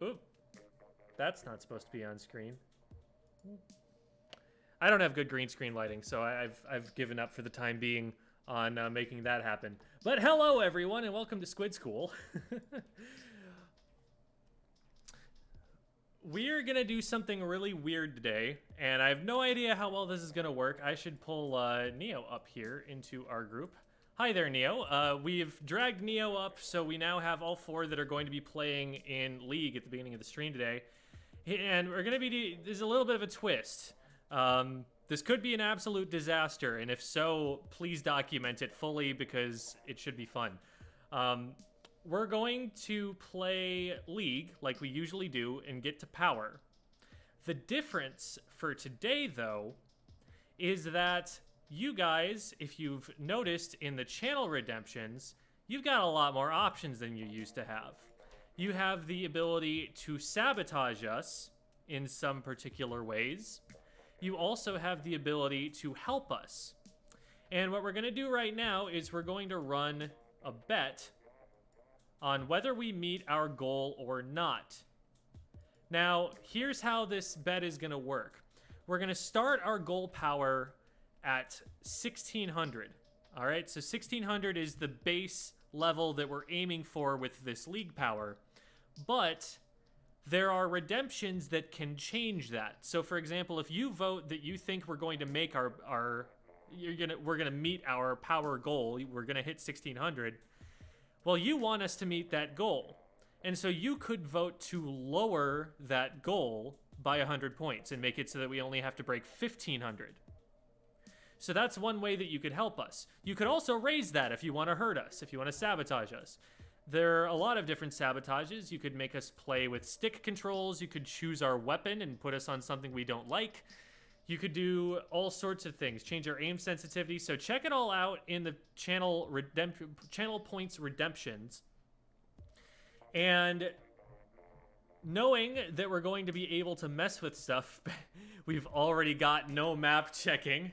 Oop. That's not supposed to be on screen. I don't have good green screen lighting, so I've given up for the time being on making that happen. But hello, everyone, and welcome to Squid School. We're gonna do something really weird today, and I have no idea how well this is gonna work. I should pull Neo up here into our group. Hi there, Neo. We've dragged Neo up, so we now have all four that are going to be playing in League at the beginning of the stream today. And we're gonna be, there's a little bit of a twist. This could be an absolute disaster, and if so, please document it fully because it should be fun. We're going to play League like we usually do and get to power. The difference for today, though, is that you guys, if you've noticed in the channel redemptions, you've got a lot more options than you used to have. You have the ability to sabotage us in some particular ways. You also have the ability to help us. And what we're going to do right now is we're going to run a bet on whether we meet our goal or not. Now, here's how this bet is going to work. We're going to start our goal power at 1600. All right, so 1600 is the base level that we're aiming for with this League power. But there are redemptions that can change that. So, for example, if you vote that you think we're going to make we're gonna meet our power goal, we're gonna hit 1600. Well, you want us to meet that goal. And so you could vote to lower that goal by 100 points and make it so that we only have to break 1500. So that's one way that you could help us. You could also raise that if you want to hurt us, if you want to sabotage us. There are a lot of different sabotages. You could make us play with stick controls. You could choose our weapon and put us on something we don't like. You could do all sorts of things, change our aim sensitivity. So check it all out in the channel points redemptions. And knowing that we're going to be able to mess with stuff, we've already got no map checking.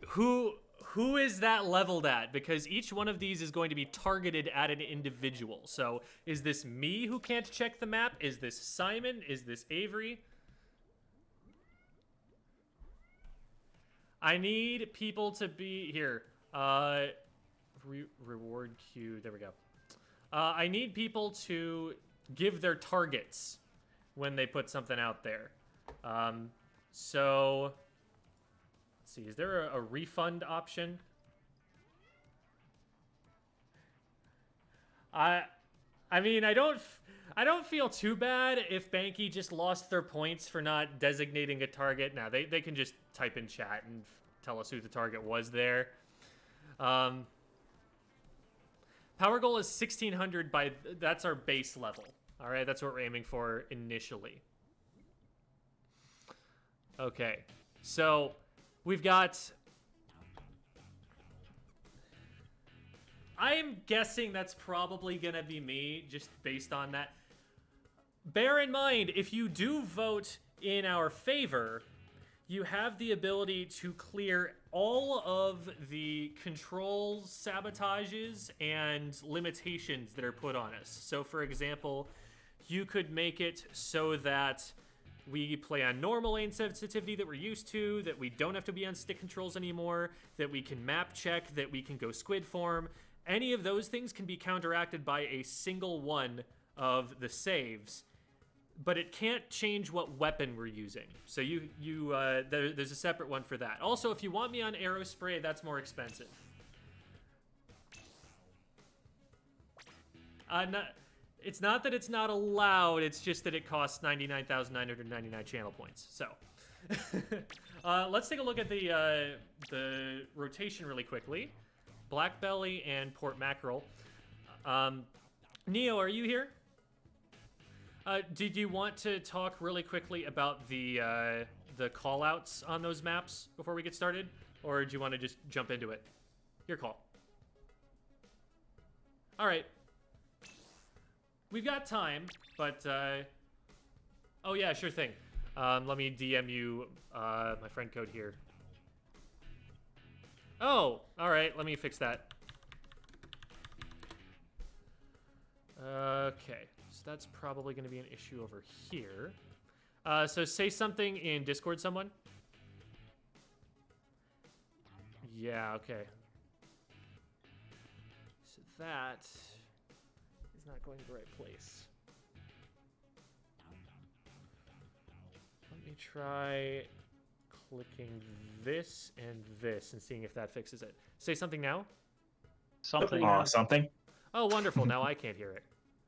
Who is that leveled at? Because each one of these is going to be targeted at an individual. So is this me who can't check the map? Is this Simon? Is this Avery? I need people to be here. Reward queue. There we go. I need people to give their targets when they put something out there. So let's see. Is there a refund option? I mean, I don't feel too bad if Banky just lost their points for not designating a target. Now, they can just type in chat and tell us who the target was there. Power goal is 1600 that's our base level. All right, that's what we're aiming for initially. Okay, so we've got... I'm guessing that's probably gonna be me, just based on that. Bear in mind, if you do vote in our favor, you have the ability to clear all of the controls, sabotages, and limitations that are put on us. So, for example, you could make it so that we play on normal aim sensitivity that we're used to, that we don't have to be on stick controls anymore, that we can map check, that we can go squid form. Any of those things can be counteracted by a single one of the saves, but it can't change what weapon we're using. So there's a separate one for that. Also, if you want me on arrow spray, that's more expensive. It's not that it's not allowed, it's just that it costs 99,999 channel points. So, let's take a look at the rotation really quickly. Black belly and port mackerel. Neo, are you here? Did you want to talk really quickly about the call-outs on those maps before we get started? Or do you want to just jump into it? Your call. All right. We've got time, but... oh, yeah, sure thing. Let me DM you my friend code here. Oh, all right. Let me fix that. Okay. Okay, so that's probably going to be an issue over here. So say something in Discord, someone. Yeah, okay. So that is not going to the right place. Let me try clicking this and seeing if that fixes it. Say something now. Something. Something. Oh, wonderful. Now I can't hear it.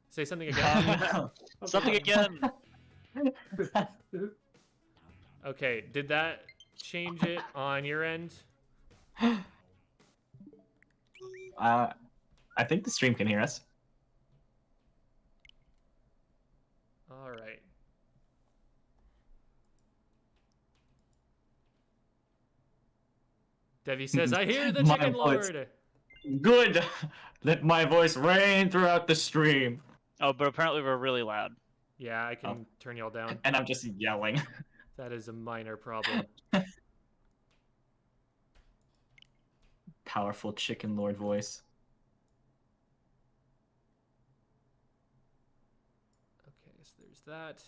Say something again. No. Something again. Okay, did that change it on your end? I think the stream can hear us. All right. Devi says, I hear the My chicken voice. lord. Good. Let my voice reign throughout the stream. Oh, but apparently we're really loud. Yeah, I can turn y'all down. And I'm just yelling. That is a minor problem. Powerful chicken lord voice. Okay, so there's that.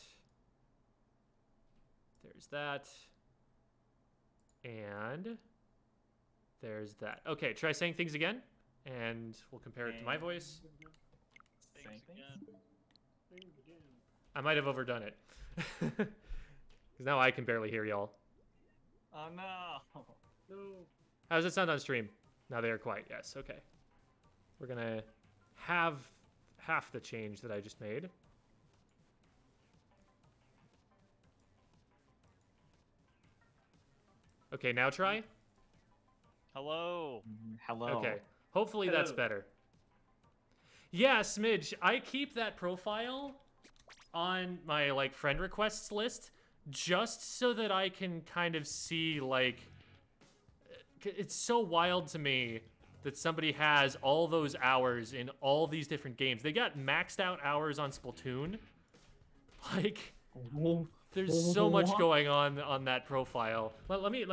There's that. And there's that. Okay, try saying things again, and we'll compare it to my voice. Thanks again. I might have overdone it. Because now I can barely hear y'all. Oh no. How does it sound on stream? Now they are quiet. Yes, okay. We're going to have half the change that I just made. Okay, now try. Hello. Hello. Okay, hopefully that's better. Yeah, Smidge, I keep that profile on my like friend requests list just so that I can kind of see like it's so wild to me that somebody has all those hours in all these different games. They got maxed out hours on Splatoon. Like there's so much going on that profile. Let me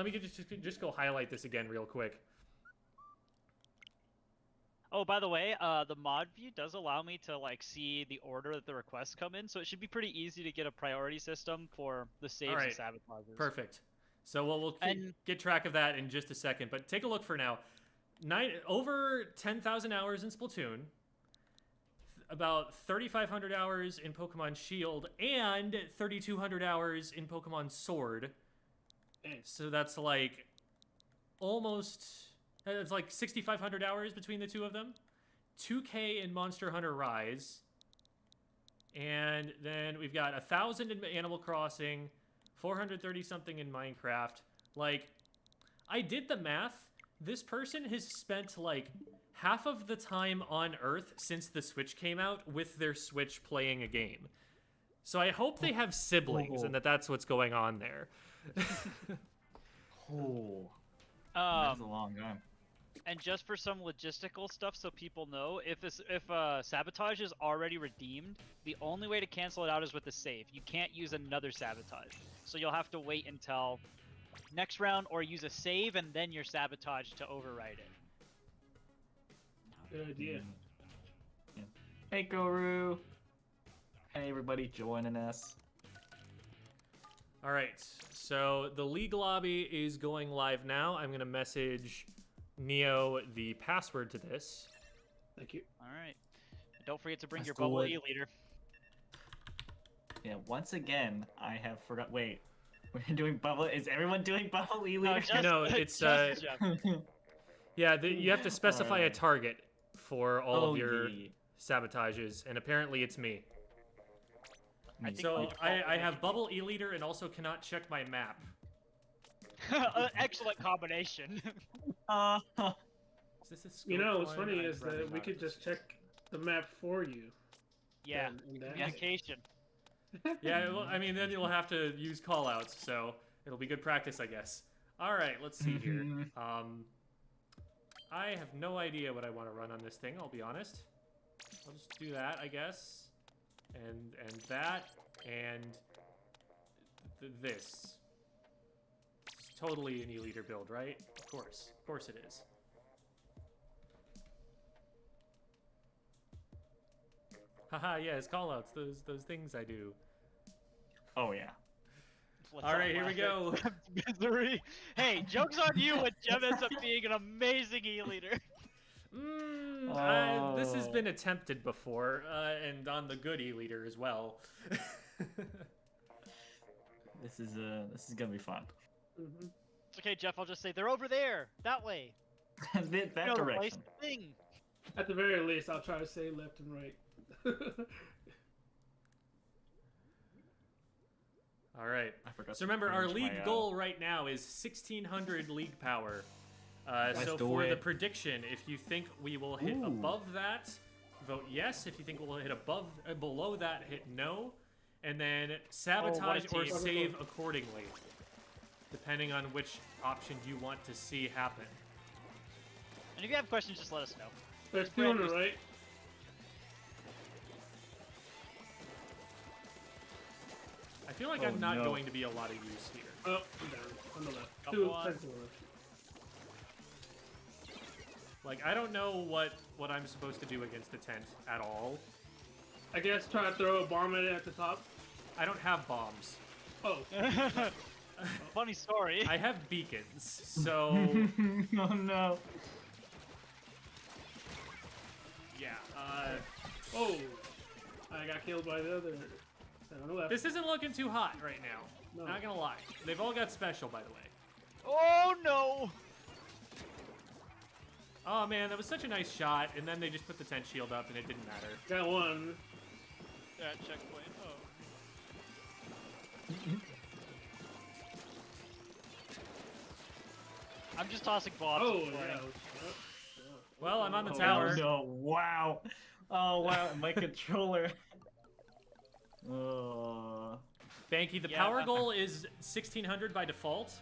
just go highlight this again real quick. Oh, by the way, the mod view does allow me to like see the order that the requests come in, so it should be pretty easy to get a priority system for the saves and sabotages. Perfect. So we'll get track of that in just a second, but take a look for now. Over 10,000 hours in Splatoon, about 3,500 hours in Pokemon Shield, and 3,200 hours in Pokemon Sword. So that's like almost... It's like 6,500 hours between the two of them. 2K in Monster Hunter Rise. And then we've got 1,000 in Animal Crossing, 430 something in Minecraft. Like, I did the math. This person has spent like half of the time on Earth since the Switch came out with their Switch playing a game. So I hope they have siblings and that's what's going on there. That's a long time. And just for some logistical stuff, so people know, if sabotage is already redeemed, the only way to cancel it out is with a save. You can't use another sabotage, so you'll have to wait until next round or use a save and then your sabotage to override it. Good idea. Yeah. Hey, Guru. Hey, everybody joining us. All right, so the League lobby is going live now. I'm going to message Neo the password to this. Thank you. All right. Don't forget to bring Let's your do bubble it. E-leader. Yeah, once again, I have forgot. Wait, we're doing bubble. Is everyone doing bubble No, e-leader? just, No, it's, just Jeff. Yeah, you have to specify a Alright. target for all of your yeah. sabotages, and apparently it's me. I think So by I default, have bubble e-leader and also cannot check my map. excellent combination. Uh, Is this a scope You know, what's line? funny I'd is rather that we not could at this just check the map for you. Yeah, in that. communication. Yeah, well, I mean, then you'll have to use callouts, so it'll be good practice, I guess. All right, let's see here. I have no idea what I want to run on this thing, I'll be honest. I'll just do that, I guess. And that, and this. It's totally an e-leader build, right? Of course it is. Haha, yes, callouts. Those things I do. Oh yeah. Let's All right, here we go. Misery. Hey, joke's on you when Jem ends up being an amazing E-leader. This has Oh. been attempted before, and on the good E-leader as well. This is gonna be fun. Mm-hmm. It's okay, Jeff. I'll just say they're over there, that way. that You know the place direction. thing. At the very least, I'll try to say left and right. All right. I forgot. So to remember, our change league my, goal right now is 1,600 league power. So do for the it. prediction, if you think we will hit Ooh. above that, vote yes. If you think we'll hit below that, hit no. And then sabotage or team. save accordingly, depending on which option you want to see happen. And if you have questions, just let us know. There's two on the right. I feel like Oh, I'm not no. going to be a lot of use here. Oh, I'm down. On the left. Got Two one. sides to the left. Like, I don't know what I'm supposed to do against the tent at all. I guess try to throw a bomb at it at the top. I don't have bombs. Oh, Funny story. I have beacons, so oh no. yeah. oh! I got killed by the other. On the left. This isn't looking too hot right now. No. Not gonna lie. They've all got special, by the way. Oh no! Oh man, that was such a nice shot, and then they just put the tent shield up, and it didn't matter. Got one. That checkpoint. Oh. I'm just tossing bombs. Oh, and playing. yeah. Well, I'm on the Oh, tower. no! Wow. Oh wow, my controller. Oh. Banky, the Yeah. power goal is 1,600 by default.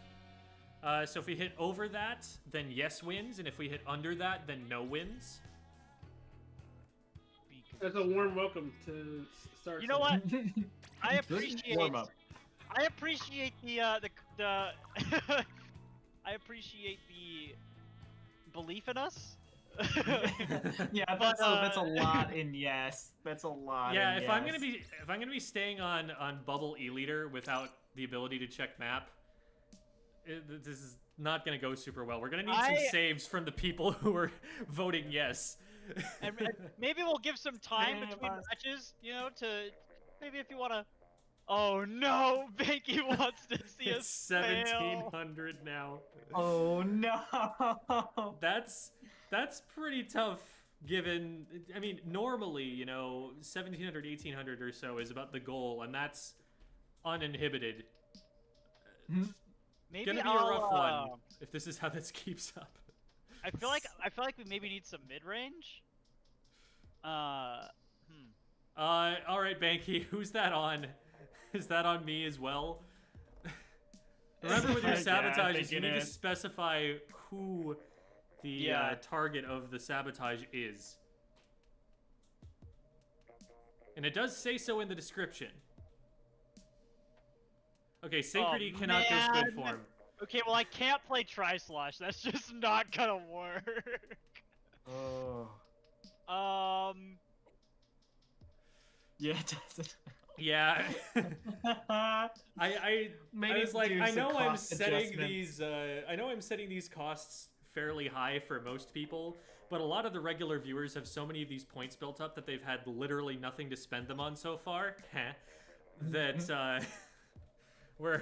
So if we hit over that, then yes wins, and if we hit under that, then no wins. That's a warm welcome to start. You know what? I Good appreciate. warm-up. I appreciate the I appreciate the belief in us. Yeah, But, that's a lot in yes. That's a lot. Yeah, in if I'm yes. gonna be staying on bubble e-leader without the ability to check map, this is not gonna go super well. We're gonna need some saves from the people who are voting yes. and maybe we'll give some time Man, between boss. matches, you know, to maybe if you wanna. Oh no, Banky wants to see It's us fail. 1,700 now. Oh no. That's pretty tough. Given, I mean, normally, you know, 1,700, 1,800 or so is about the goal, and that's uninhibited. Maybe Gonna be I'll, a rough one if this is how this keeps up. I feel like we maybe need some mid range. All right, Banky, who's that on? Is that on me as well? Remember, with your Yeah, I sabotages, think you it need to is. specify who the target of the sabotage is. And it does say so in the description. Okay, Synchrony cannot go squid man. form. Okay, well I can't play Tri-Slosh. That's just not gonna work. Oh. Yeah, it doesn't. Yeah. I Maybe was like, do I some know I'm cost setting adjustment. these I know I'm setting these costs fairly high for most people, but a lot of the regular viewers have so many of these points built up that they've had literally nothing to spend them on so far. That we're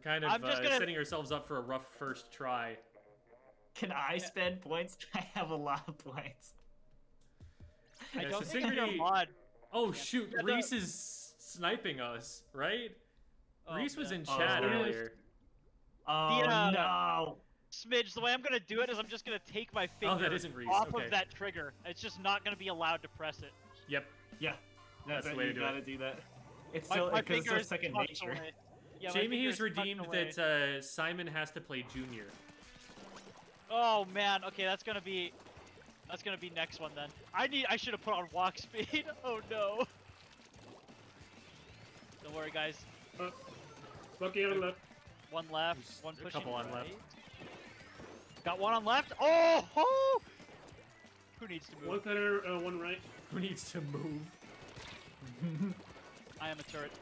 kind of I'm just gonna- setting ourselves up for a rough first try. Can I spend points? I have a lot of points. I Yeah, don't so think Synchrony- your mod. Oh shoot, Yeah, the- Reese is sniping us, right? Oh, Reese was man. in chat Oh. earlier. Oh no. Smidge, the way I'm gonna do it is I'm just gonna take my finger Oh, that isn't Reese, off okay. of that trigger. It's just not gonna be allowed to press it. Yep. Yeah. That's the it, way to you do gotta it. do that. It's My, so my because it's finger so is second tucked nature. away. Yeah, my Jamie finger has is tucked redeemed away. that Simon has to play junior. Oh man, okay, that's gonna be next one then. I should have put on walk speed. Oh no. Don't worry, guys. Bucky on the left. One left, There's one a pushing couple on right. left. Got one on left. Oh! Who needs to move? One center, one right. Who needs to move? I am a turret.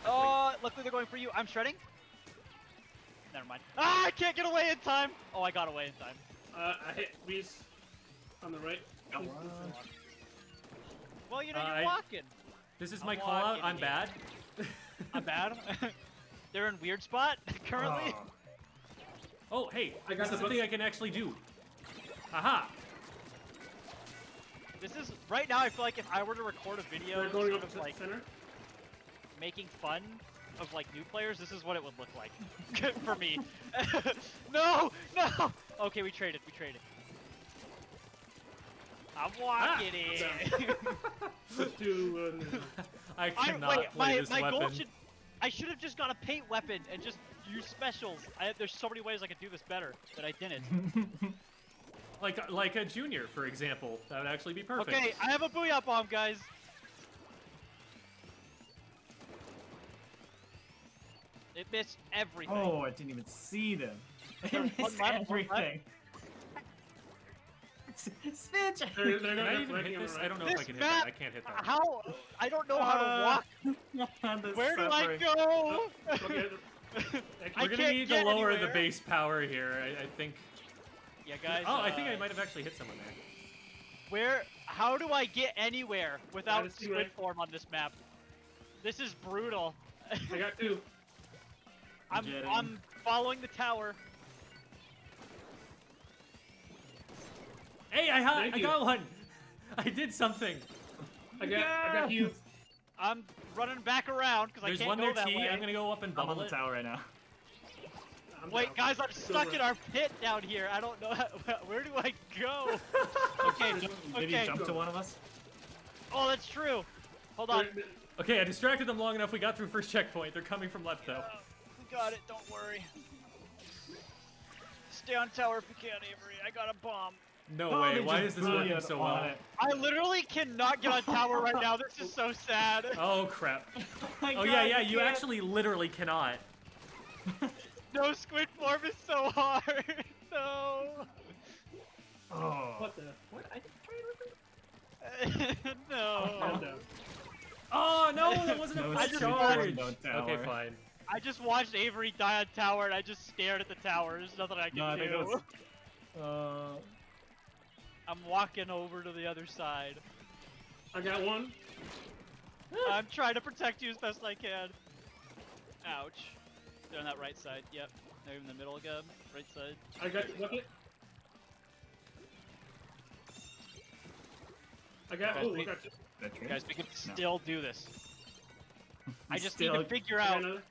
Oh, luckily they're going for you. I'm shredding. Never mind. Ah, I can't get away in time. Oh, I got away in time. I hit Reese on the right. Oh, Well, you know, I- you're walking. This is I'm my call out. walking I'm here. bad. I'm bad. They're in weird spot currently. Oh, hey, I got this is the something books. I can actually do. Aha! This is right now. I feel like if I were to record a video, They're going sort up of to like center. making fun of like new players, this is what it would look like for me. No, no. Okay, we traded. We traded. I'm walking in. Let's do. I cannot play this my weapon. goal should. I should have just got a paint weapon and just use specials. There's so many ways I could do this better, but I didn't. Like a junior, for example. That would actually be perfect. Okay, I have a booyah bomb, guys. It missed everything. Oh, I didn't even see them. One It missed left, one everything. Switch! They're Can going I up even flanking hit on this? the I right. don't know if I This can hit map- that. I can't hit that. How? I don't know how to walk. Where do I go? Okay. I We're gonna can't need to get lower the anywhere. base power here. I think. Yeah, guys. Oh, I think I might have actually hit someone there. Where? How do I get anywhere without That is squid right. form on this map? This is brutal. I got two. I'm following the tower. Hey, I Thank you. got one. I did something. I got you. I'm running back around because I There's can't one go there, that T. way. I'm gonna go up and I'm on bubble the it. tower right now. I'm Wait, down. guys, I'm stuck Silver. in our pit down here. I don't know. Where do I go? Okay, Maybe okay. jump to one of us? Oh, that's true. Hold on. They're- Okay, I distracted them long enough. We got through first checkpoint. They're coming from left though. We got it. Don't worry. Stay on tower if you can, Avery. I got a bomb. No Oh, way. they Why just is this working booyah'd so on well? it. I literally cannot get on tower right now. This is so sad. Oh crap. My Oh God, yeah, yeah. You can't. actually literally cannot. No, squid form is so hard. No. Oh. What the? What? I didn't trade with it? No. I'm down. Oh no, that wasn't a No, full it's charge. no tower. Okay, fine. I just watched Avery die on tower and I just stared at the tower. There's nothing I can No, I think it do. was. I'm walking over to the other side. I got one. I'm trying to protect you as best I can. Ouch. They're on that right side. Yep. They're in the middle again. Right side. I got bucket. I got. Guys, Oh, I wait. got two. That trade? Guys, we can No. still do this. I just Still- need to figure I got out. another.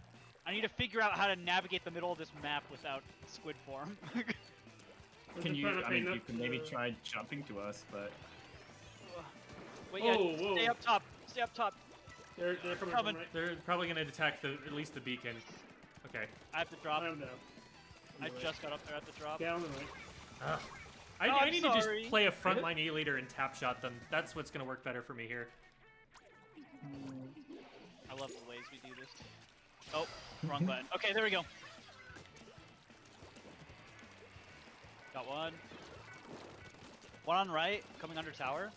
I need to figure out how to navigate the middle of this map without squid form. Can you? Trying to I mean, clean you up can maybe the- try jumping to us, but Wait, yeah, Whoa, whoa. stay up top. Stay up top. They're coming Coming. from right. They're probably gonna attack at least the beacon. Okay. I have to drop. I'm down. I just got up there at the drop. Down the right. Ugh. Oh, I I'm need to sorry. just play a frontline E-leader and tap shot them. That's what's gonna work better for me here. I love the ways we do this. Oh, wrong button. Okay, there we go. Got one. One on right, coming under tower.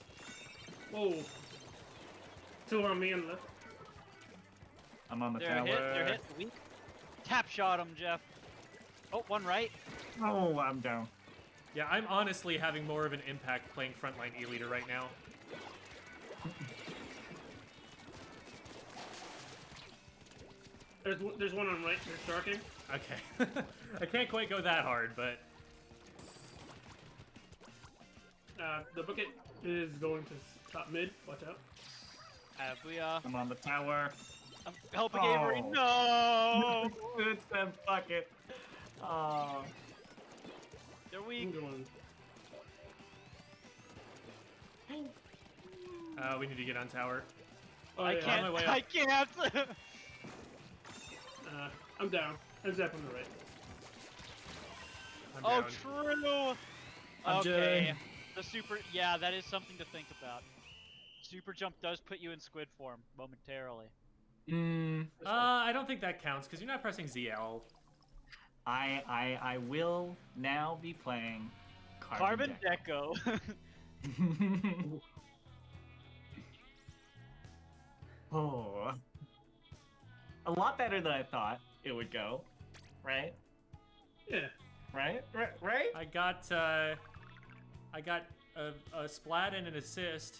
Whoa. Two on me and left. I'm on the They're tower. hit. They're hit. Weak. Tap shot him, Jeff. Oh, one right. Oh, I'm down. Yeah, I'm honestly having more of an impact playing frontline E-leader right now. There's one on right. They're darking. Okay. I can't quite go that hard, but The bucket is going to top mid. Watch out. Booyah. I'm on the tower. I'm helping Oh. Avery. No! It's a bucket. Oh. They're weak. I'm going. we need to get on tower. Oh, I yeah. can't. my way I up. can't. I'm down. I'm zapping on the right. I'm Oh, down. true. I'm Okay. Jay. The super. Yeah, that is something to think about. Super jump does put you in squid form momentarily. I don't think that counts because you're not pressing ZL. I will now be playing Carbon Deco. Oh. A lot better than I thought it would go. Right? Yeah. Right? Right? I got a splat and an assist.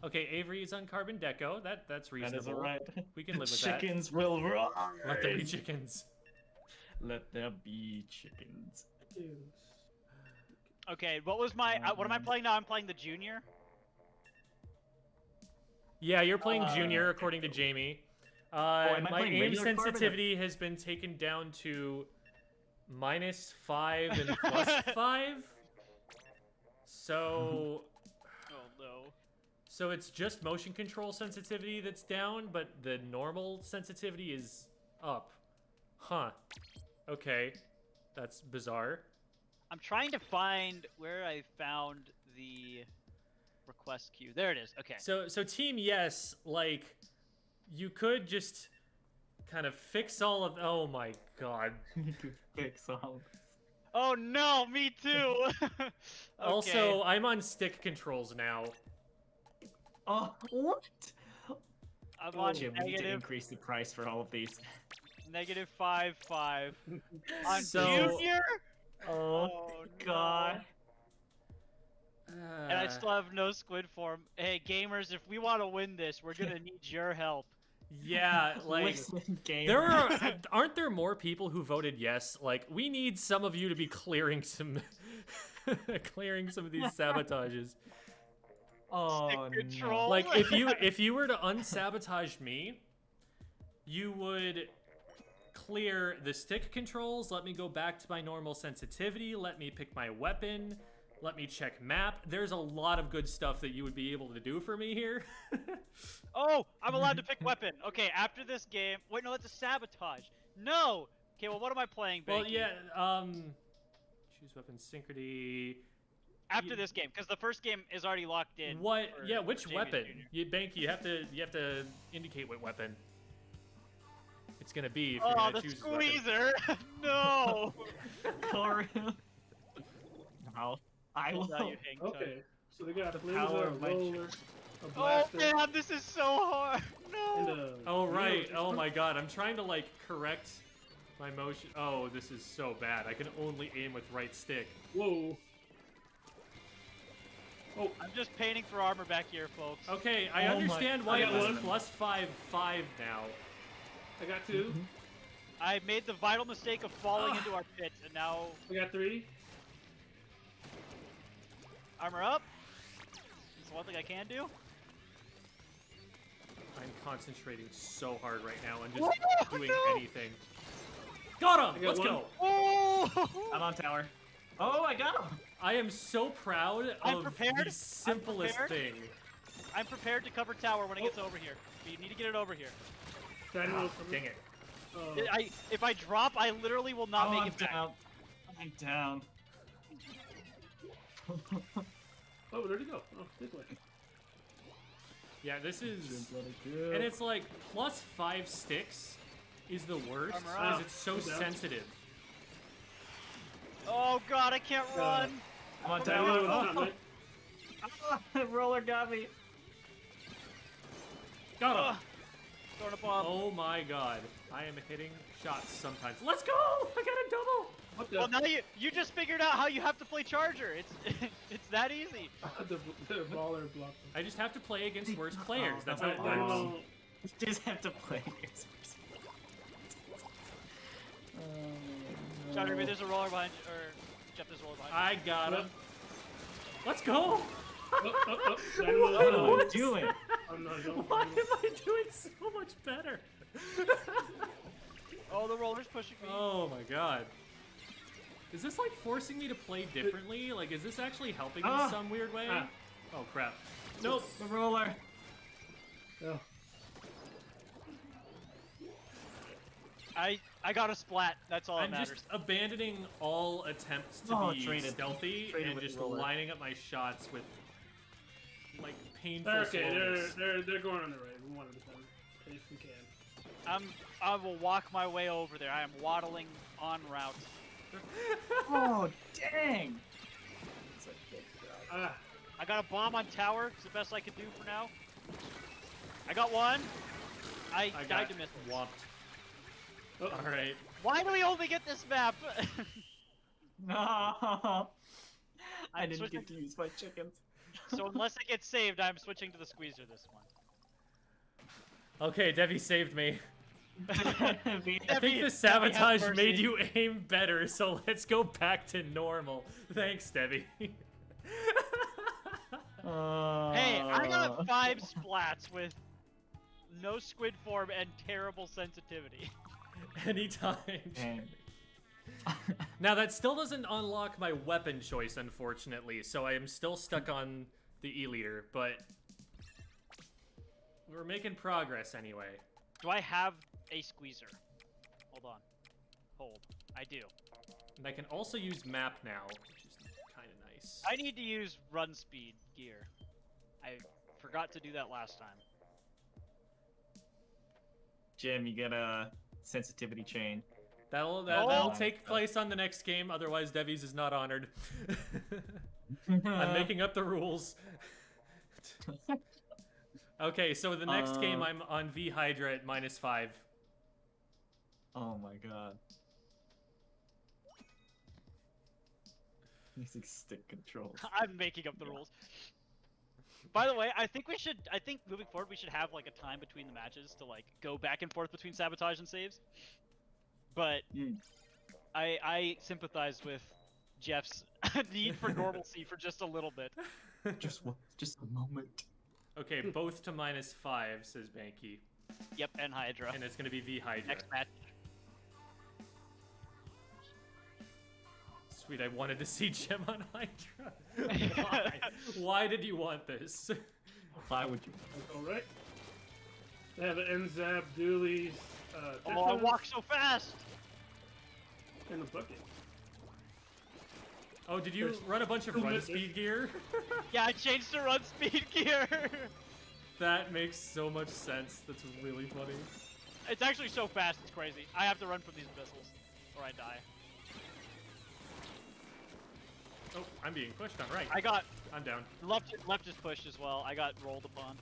Okay, Avery's on Carbon Deco. That's That reasonable. is alright. We can The live with that. chickens will rise. Let there be chickens. Let there be chickens. Okay, what was my? What am I playing now? I'm playing the junior. Yeah, you're playing Junior, according to Jamie. am I My playing aim regular Carbon or- sensitivity has been taken down to -5 and +5. So, Oh no. so it's just motion control sensitivity that's down, but the normal sensitivity is up. Huh. Okay. That's bizarre. I'm trying to find where I found the request queue. There it is. Okay. So Team Yes, like, you could just kind of fix all of. Oh my god. You could fix all this. Oh no, me too. Okay. Also, I'm on stick controls now. Oh, what? I'm on Jim, we need to negative increase the price for all of these. -5.5. On So- junior. Oh, Oh God. And I still have no squid form. Hey gamers, if we want to win this, we're gonna need your help. Yeah, like Listen, gamer. there aren't there more people who voted yes? Like, we need some of you to be clearing some clearing some of these sabotages. Oh, Stick control. no. Like, if you were to unsabotage me, you would clear the stick controls, let me go back to my normal sensitivity, let me pick my weapon, let me check map. There's a lot of good stuff that you would be able to do for me here. Oh, I'm allowed to pick weapon. Okay, after this game. Wait, no, that's a sabotage. No. Okay, well, what am I playing, Well, Banky? yeah, choose weapon synchrony. After this game, because the first game is already locked in. What? for- Yeah, for which Jamie weapon? Jr. Banky, you have to indicate what weapon it's gonna be if you're Oh, gonna the choose his weapon. squeezer! No! Corey. No. I will. Now you hang tight. Okay. So they got a The power flamer, a of my roller, a Oh blaster, man, this is so hard! and No! a. Oh right. wheel. Oh my god. I'm trying to like correct my motion. Oh, this is so bad. I can only aim with right stick. Whoa. Oh, I'm just painting for armor back here, folks. Okay, I Oh my- understand why I it got was one. +5/5 now. I got 2. I made the vital mistake of falling into our pit, and now I got 3. armor up. It's one thing I can do. I'm concentrating so hard right now on Whoa, just doing no! anything. Got him! I got Let's one. go! Oh! I'm on tower. Oh, I got him. I am so proud I'm of prepared. the I'm simplest prepared. thing. I'm prepared to cover tower when it gets over here. But you need to get it over here. Daniel, Dang it. Oh. If I drop, I literally will not Oh, make I'm it back. down. I'm down. Oh, where'd he go? Oh, this way. Yeah, this is... Bloody good. And it's like, +5 sticks is the worst, Armor because up. it's so He's down. sensitive. Oh god, I can't run. I'm on Daniel, tower. it's not, Oh, right? the roller got me. Got him! Ugh. Throwing a bomb. Oh my god. I am hitting shots sometimes. Let's go! I got a double! What the? Well, now you just figured out how you have to play Charger. It's it's that easy. the baller blocked him. I just have to play against worse players. That's how it Oh. works. Daniel, You just have to play against Charger, maybe there's a roller behind you, or Jeff, there's a roller behind I got him. Let's go! oh, Daniel, What am I What? doing? Oh, no, don't. Why am I doing so much better? you. Oh, the roller's pushing me. Oh my god. Is this like forcing me to play differently? Like, is this actually helping in Ah. some weird way? Ah. Oh crap. Nope. The roller. Oh. I got a splat. That's all that I'm matters. just abandoning all attempts to Oh, be traded. stealthy Traded and with just the roller. lining up my shots with like painful Okay, slowness. they're going on the right. We wanted them. If we can. I will walk my way over there. I am waddling en route. Oh, dang. Ah, I got a bomb on tower. It's the best I could do for now. I got one. I I died got to missiles. whopped. Uh-oh. All right. Why do we only get this map? No. I I'm didn't switching- get to use my chickens. So unless it gets saved, I'm switching to the squeezer this one. Okay, Devi saved me. I Debbie- think the Debbie, have sabotage mercy. made you aim better, so let's go back to normal. Thanks, Debbie. Hey, I got 5 splats with no squid form and terrible sensitivity. Anytime. And Now that still doesn't unlock my weapon choice, unfortunately, so I am still stuck on the E-liter, but we're making progress anyway. Do I have a squeezer? Hold on. Hold. I do. And I can also use map now, which is kind of nice. I need to use run speed gear. I forgot to do that last time. Jim, you get a sensitivity chain. That'll Oh! take place on the next game, otherwise Devi's is not honored. I'm making up the rules. Okay, so the next game I'm on V Hydra at -5. Oh my god. Using stick controls. I'm making up the rules. By the way, I think moving forward we should have like a time between the matches to like go back and forth between sabotage and saves. But Mm. I sympathize with Jeff's need for normalcy for just a little bit. Just a moment. Okay, both to -5, says Banky. Yep, and Hydra. And it's gonna be V Hydra. Next match. Sweet, I wanted to see Jim on Hydra. Why? Why did you want this? Why would you? That's all right. They have an NZAP, Doolies, Oh, I walk so fast! in the bucket. Oh, did you There's run a bunch of two run misses. speed gear? Yeah, I changed to run speed gear! That makes so much sense. That's really funny. It's actually so fast, it's crazy. I have to run from these missiles, or I die. Oh, I'm being pushed on right. I got I'm down. left is pushed as well. I got rolled upon.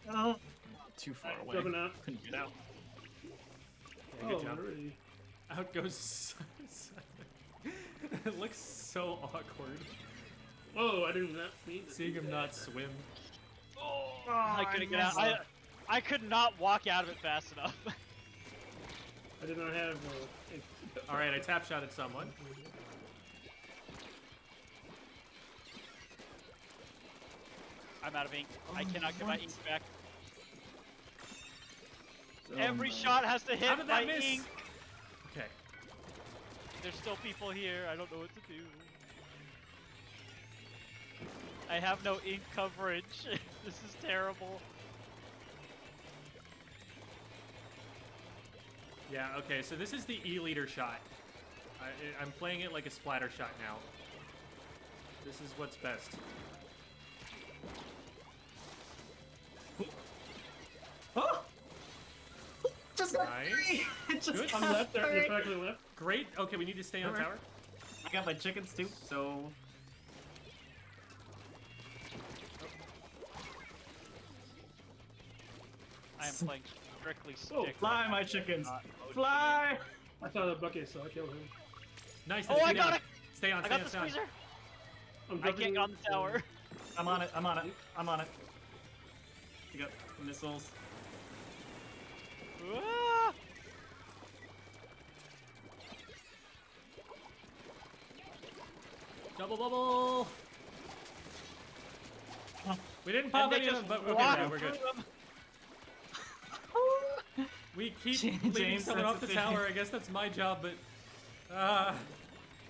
Oh, too far away. Jumping out. Couldn't get out. Yeah, good Oh, job. really? Out goes. It looks so awkward. Whoa, I didn't not see that. Seeing him not swim. Oh, I couldn't get out. messed I could not walk out of it fast enough. I did not have. All right, I tap shot at someone. I'm out of ink. I cannot get my what? ink back. Oh Every my- shot has to hit How did my that miss? ink. Okay. There's still people here. I don't know what to do. I have no ink coverage. This is terrible. Yeah, okay, so this is the E-liter shot. I'm playing it like a splatter shot now. This is what's best. Oh! Just got Nice. free! It just Good. got I'm left there. free. You're practically left. Great. Okay, we need to stay on Alright. tower. I got my chickens too, so I am playing strictly Oh, stick. fly, my chickens! Not Fly! I saw the bucket, so I killed him. Nice. Oh, I stay got down. it! Stay on, I stay got on, the stay on. squeezer. I'm I can't jumping- get on the tower. I'm on it, I'm on it, I'm on it. You got missiles. Ah! Double bubble. Oh. We didn't And pop they any of just them, but okay, walk no, we're good. through them. We keep James leaving someone off the sensitivity. tower. I guess that's my job, but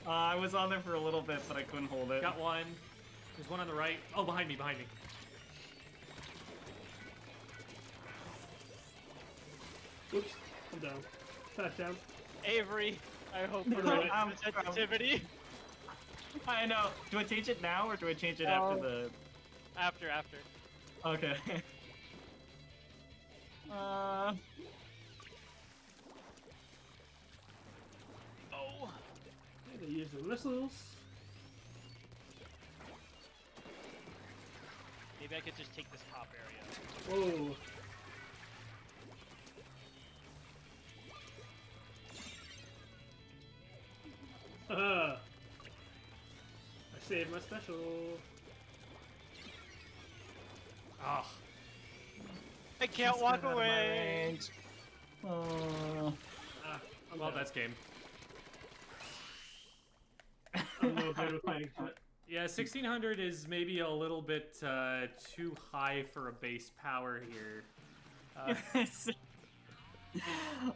I was on there for a little bit, but I couldn't hold it. got one. There's one on the right. Oh, behind me, behind me. Oops, I'm down. Touchdown. Avery, I hope No, you're right. I'm- The sensitivity. I know. Do I change it now or do I change it after the? After. Okay. Oh. They use the missiles. Maybe I could just take this top area. Whoa. Save my special. Ah, I can't walk away. Oh. Ah, I'm well, down. that's game. I'm no good with playing shit. Yeah, 1600 is maybe a little bit too high for a base power here.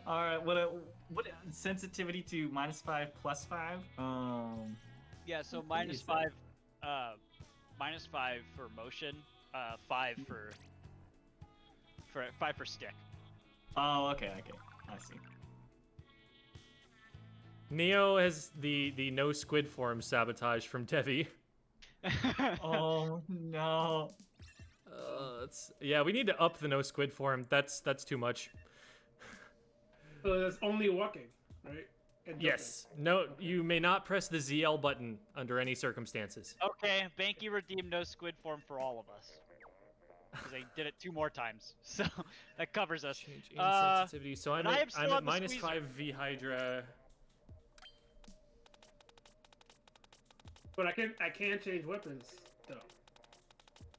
All right. What sensitivity to -5 +5? Yeah, so What is that? -5 for motion, 5 for stick. Oh, okay. I see. Neo has the no squid form sabotage from Devi. Oh no. Yeah, we need to up the no squid form. That's too much. So that's only walking, right? And jumping. Yes. No, you may not press the ZL button under any circumstances. Okay, Banky redeemed no squid form for all of us. Because they did it 2 more times, so that covers us. Change insensitivity. So I'm but I am at, still I'm on at the squeezer. -5 V Hydra. But I can change weapons though.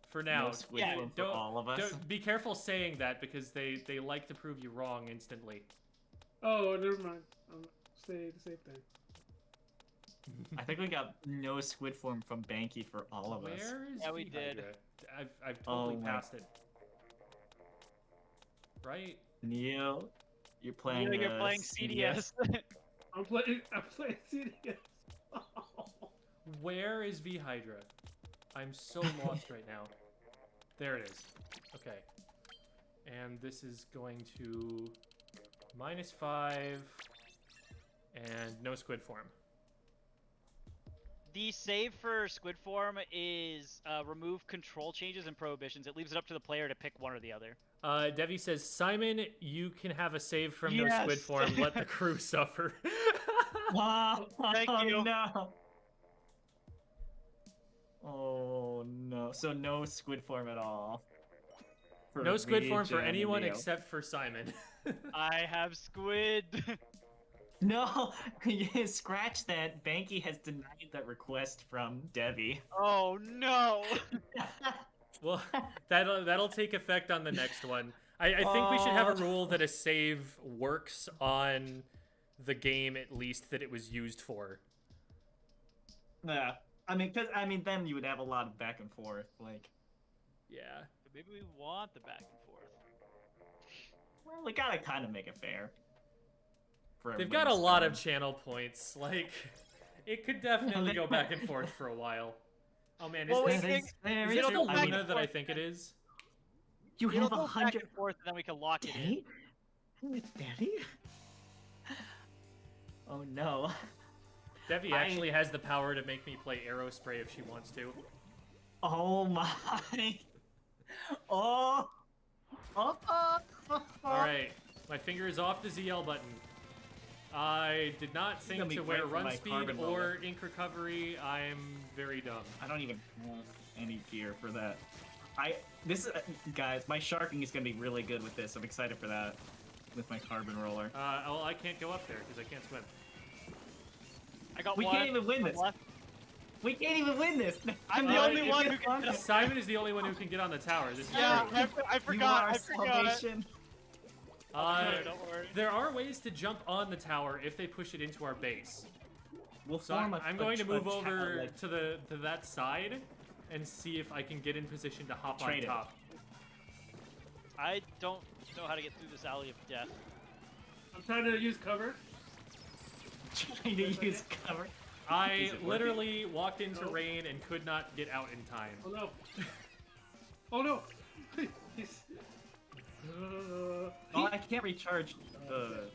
For now. No squid yeah, form for Don't, all of us. don't be careful saying that because they like to prove you wrong instantly. Oh, never mind. Say the same thing. I think we got no squid form from Banky for all of us. Where is Yeah, we V did. Hydra? I've totally Oh my- passed it. Right? Neo, you're playing. You're playing CDS. I'm playing CDS. Where is V Hydra? I'm so lost right now. There it is. Okay. And this is going to -5 and no squid form. The save for squid form is remove control changes and prohibitions. It leaves it up to the player to pick one or the other. Devi says, Simon, you can have a save from no Yes. squid form. Let the crew suffer. Wow. Thank you. No. Oh no. So no squid form at all. For No squid form for Jen and anyone Neo. except for Simon. I have squid. No, you scratch that. Banky has denied that request from Debbie. Oh no. Well, that'll take effect on the next one. I think we should have a rule that a save works on the game at least that it was used for. Yeah, then you would have a lot of back and forth. Like, Yeah. Maybe we want the back and forth. well, we gotta kind of make it fair. For They've got a everybody's lot fun. of channel points. Like, it could definitely go back and forth for a while. Oh man, is Well, this, we is think- Very this it'll the go back Luna and that I forth. think it is? You It'll have go back 100. and forth, and then we can lock it in. Debbie? Oh no. Devi actually has the power to make me play Arrow Spray if she wants to. Oh my. Oh. Oh. Alright, my finger is off the ZL button. I did not think gonna be to wear great for run my speed carbon or roller. ink recovery. I'm very dumb. I don't even have any gear for that. Guys, my sharking is gonna be really good with this. I'm excited for that. With my carbon roller. Well, I can't go up there because I can't swim. I got We one. can't even win this. Left. We can't even win this. I'm the only one who can. can. Simon is the only one who can get on the tower. This is Yeah, true. I You forgot. are I forgot. salvation. Don't worry. There are ways to jump on the tower if they push it into our base. We'll So form I'm going to move over like, to that side and see if I can get in position to hop on Trade it. top. I don't know how to get through this alley of death. I'm trying to use cover. trying to use cover. I Is it working? literally walked into Nope. rain and could not get out in time. Oh no. Oh no. He's... Oh, I can't recharge the.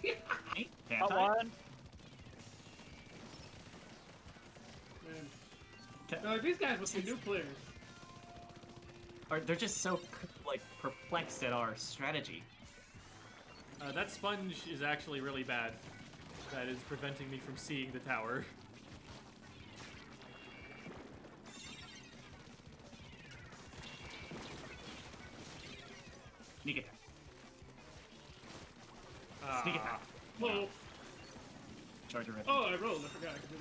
Can't Got I? one. Man. Ca- No, these guys must be new players. They're just so like perplexed at our strategy. That sponge is actually really bad. That is preventing me from seeing the tower. Sneak attack. Sneak attack. Whoa. Charger ready. Oh, I rolled. I forgot I could do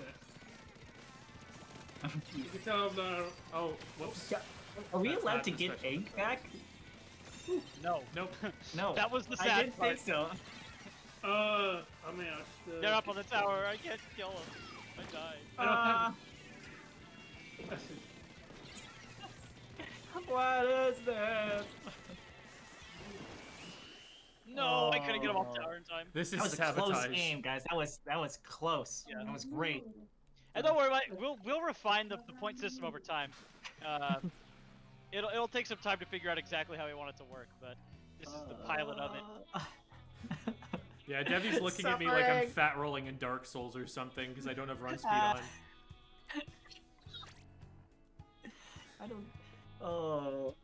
You can tell the. Oh, whoops. Are we That's allowed not to the get special egg back? No. Nope. No. That was the I sad didn't part. think so. I mean, I still. They're up on the tower. I can't kill them. I died. I see. What is this? No, I couldn't get them off tower in time. This is That was a sabotage. close game, guys. That was close. Yeah. That was great. And don't worry about it. We'll refine the point system over time. It'll take some time to figure out exactly how we want it to work, but this is the pilot of it. Yeah, Debbie's looking at me like I'm fat rolling in Dark Souls or something because I don't have run speed on. I don't. Oh.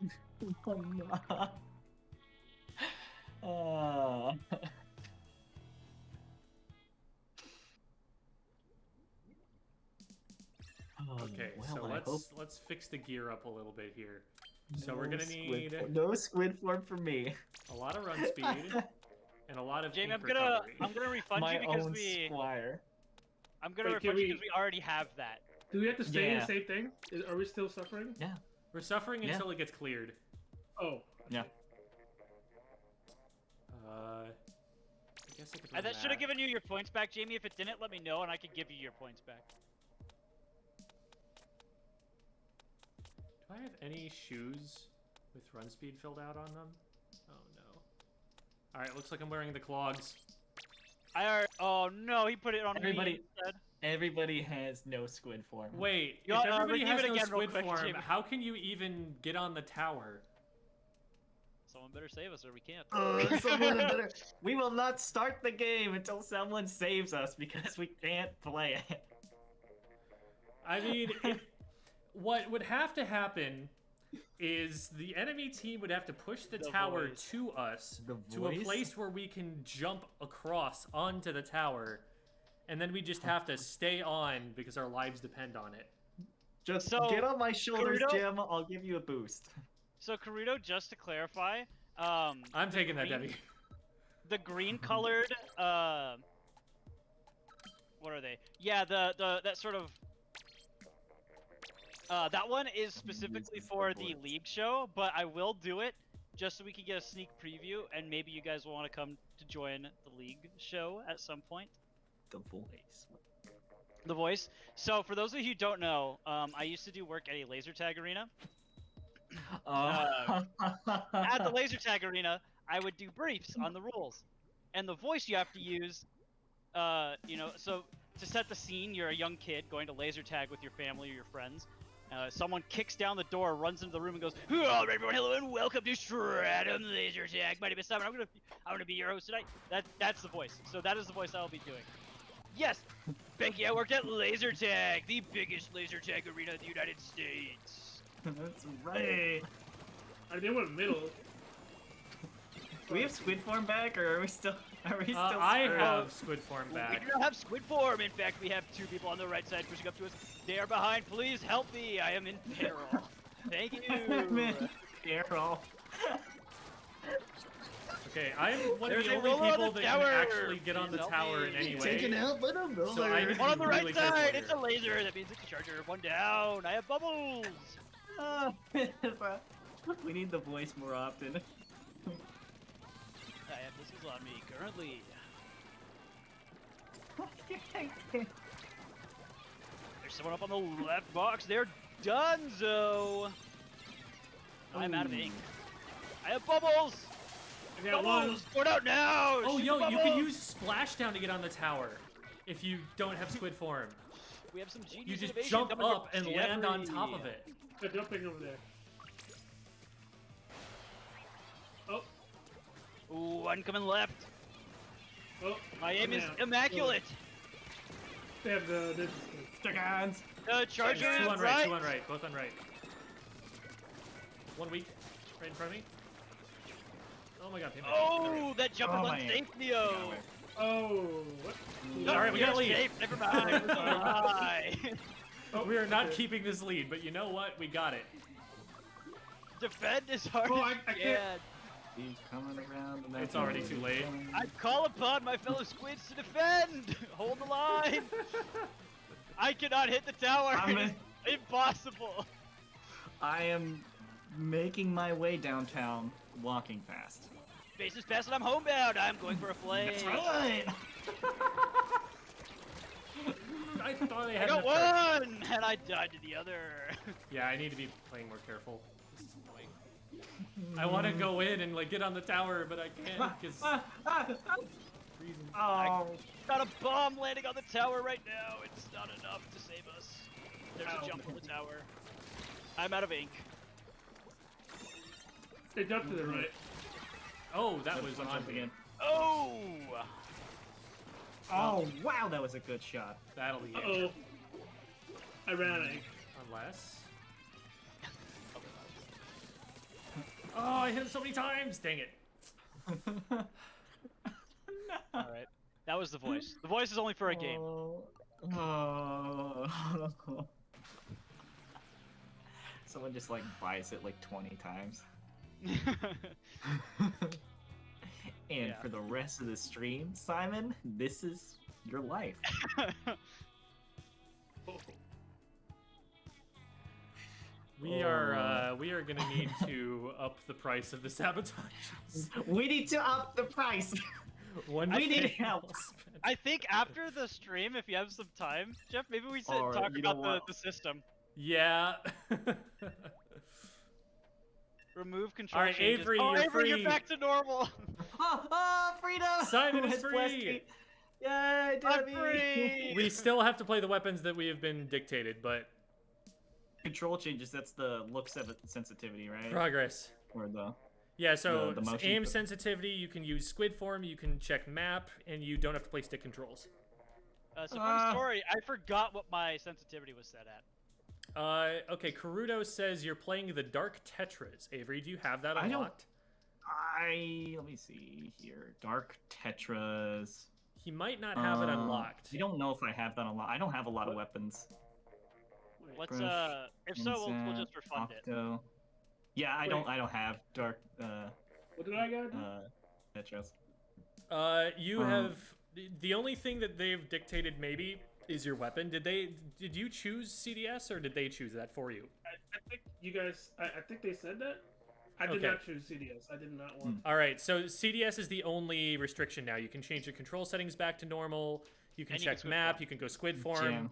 Oh. Okay, Well, so I hope let's fix the gear up a little bit here. So we're gonna need no squid form for me. a lot of run speed and a lot of Jamie, ink I'm gonna recovery. refund My you because own we squire. I'm gonna Wait, refund can you because we already have that. Do we have to stay in Yeah. the same thing? Are we still suffering? Yeah. We're suffering Yeah. until it gets cleared. Oh. Yeah. I guess I could And run that should have given you your points back, Jamie. If it didn't, let me know and I could give you your points back. Do I have any shoes with run speed filled out on them? Oh no. Alright, looks like I'm wearing the clogs. Oh no, he put it on Everybody- me instead. Everybody has no squid form. Wait, You if know, everybody redeem has it no again real squid quick, form, Jamie. how can you even get on the tower? Someone better save us or we can't. Someone better. We will not start the game until someone saves us because we can't play it. I mean, what would have to happen is the enemy team would have to push the tower voice. to us, The to a voice? place where we can jump across onto the tower, and then we just have to stay on because our lives depend on it. Just So, get on my shoulders, Karuto- Jim. I'll give you a boost. So Karuto, just to clarify, I'm taking that, green- Debbie. the green colored what are they? Yeah, the that sort of that one is specifically for the league show, but I will do it just so we can get a sneak preview and maybe you guys will want to come to join the league show at some point. The voice. The voice. So for those of you who don't know, I used to do work at a laser tag arena. At the laser tag arena, I would do briefs on the rules, and the voice you have to use, you know, so to set the scene, you're a young kid going to laser tag with your family or your friends. Someone kicks down the door, runs into the room, and goes, "Oh, everyone, hello and welcome to Stratum Laser Tag. My name is Simon. I'm gonna be your host tonight." That's the voice. So that is the voice I will be doing. Yes, Becky, I worked at Laser Tag, the biggest laser tag arena in the United States. That's right. I did one middle. Do we have squid form back, or are we still? Are we still? I screwed? have squid form We back. do not have squid form. In fact, we have two people on the right side pushing up to us. They are behind. Please help me. I am in peril. Thank you. Carol. Okay, I'm one of There's the a only roller on people the that can tower. actually get on the Please help tower in me. any way. Taken out by the roller. So I need to One on the be right really careful side. here. It's a laser. That means it's a charger. One down. I have bubbles. We need the voice more often. I have missiles on me currently. There's someone up on the left box. They're donezo. I'm out of ink. I have bubbles. I got one. Bubbles. Put out now. Oh, Shoot yo, the you can bubbles. use splashdown to get on the tower if you don't have squid form. We have some genius You just innovation jump coming from up and land on Jeffrey. top of it. They're jumping over there. Oh, Ooh, one coming left. oh. My aim is man. immaculate. They have the Chickens. The charger is Two on right. right, two on right, both on right. One weak, right in front of me. Oh my god, payment. Oh, that jump Oh is my- unsafe, Neo. Oh, what? No, Alright, we you're got a lead. safe. Never mind. Bye. Oh, We are not okay. keeping this lead, but you know what? We got it. Defend as hard Oh, as I you can't- can. He's coming around. And It's already too late. I call upon my fellow squids to defend. Hold the line. I cannot hit the tower. Impossible. I am making my way downtown, walking fast. Base is fast and I'm homebound. I'm going for a flame. That's right! I thought I I had got enough charge. one, and I died to the other. Yeah, I need to be playing more careful. This is annoying. I want to go in and like get on the tower, but I can't because freezing. Oh, Got a bomb landing on the tower right now. It's not enough to save us. There's Ow. a jump on the tower. I'm out of ink. Hey, jump to the right. Oh, that was jump on me. again. Oh! Oh, wow, that was a good shot. That'll be it. Uh-oh. I ran out of ink. Unless. Oh, I hit it so many times! Dang it. Alright. That was the voice. The voice is only for a game. Oh. Someone just like buys it like 20 times. And Yeah. for the rest of the stream, Simon, this is your life. Oh. We are gonna need to up the price of the sabotages. We need to up the price. One We need day help. well spent. I think after the stream, if you have some time, Jeff, maybe we should Alright, talk you know about what? the system. Yeah. Remove control Alright, changes. Avery, oh, you're Avery, free. you're back to normal. Freedom! Simon is Has blessed free! me. Yay, I'm Debbie! free. We still have to play the weapons that we have been dictated, but Control changes, that's the look sensitivity, right? progress. Or the... Yeah, so The motion aim for- sensitivity, you can use squid form, you can check map, and you don't have to play stick controls. So funny story, I forgot what my sensitivity was set at. Okay, Karudo says you're playing the Dark Tetras. Avery, do you have that I don't- unlocked? let me see here. Dark Tetras. He might not have it unlocked. I don't know if I have that unlocked. I don't have a lot of weapons. Wait, What's Brush, if so, we'll just refund it. Octo. Yeah, I don't have Dark what did I get? Tetras. You Um, have the only thing that they've dictated maybe is your weapon. Did you choose CDS or did they choose that for you? I think you guys. I think they said that. I did Okay. not choose CDS. I did not want. All right, so CDS is the only restriction now. You can change your control settings back to normal. You can And you can check squid map. form. You can go squid form. Jam.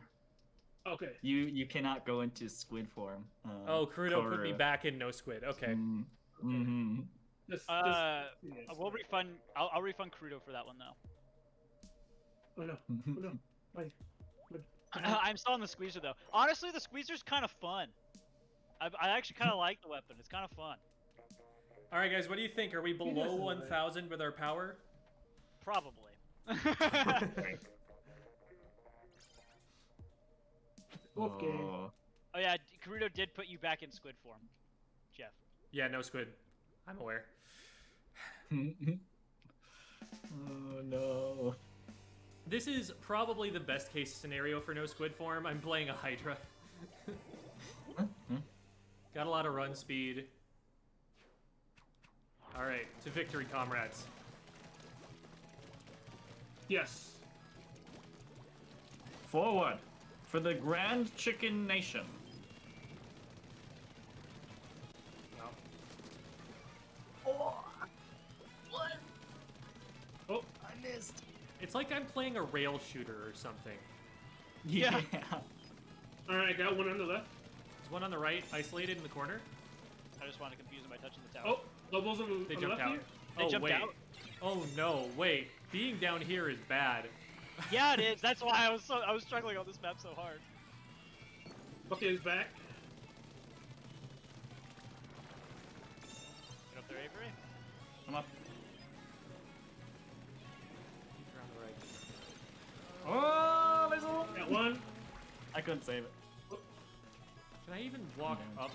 Okay. You cannot go into squid form. Oh, Karudo put me Korra. back in no squid. Okay. Mm-hmm. Just CDS, We'll right. refund. I'll refund Crudo for that one though. Oh no. Oh no. Wait. I'm still on the squeezer though. Honestly, the squeezer's kind of fun. I actually kind of like the weapon. It's kind of fun. All right, guys, what do you think? Are we below doesn't 1,000 with our power? Probably. Wolfgang. Oh. Oh yeah, Karudo did put you back in squid form, Jeff. Yeah, no squid. I'm aware. Oh no. This is probably the best case scenario for no squid form. I'm playing a Hydra. Got a lot of run speed. All right, to victory, comrades. Yes. Forward for the Grand Chicken Nation. Oh. What? Oh. I missed. It's like I'm playing a rail shooter or something. Yeah. All right. Got one on the left. There's one on the right, isolated in the corner. I just want to confuse him by touching the tower. Oh. Doubles on They the jumped left out. here. They Oh, jumped wait. out? Oh, no, wait. Being down here is bad. Yeah, it is. That's why I was struggling on this map so hard. Okay, he's back. Get up there, Avery. I'm up. Keep her on the right. Oh, there's a one. Got one. I couldn't save it. Can I even walk No. up?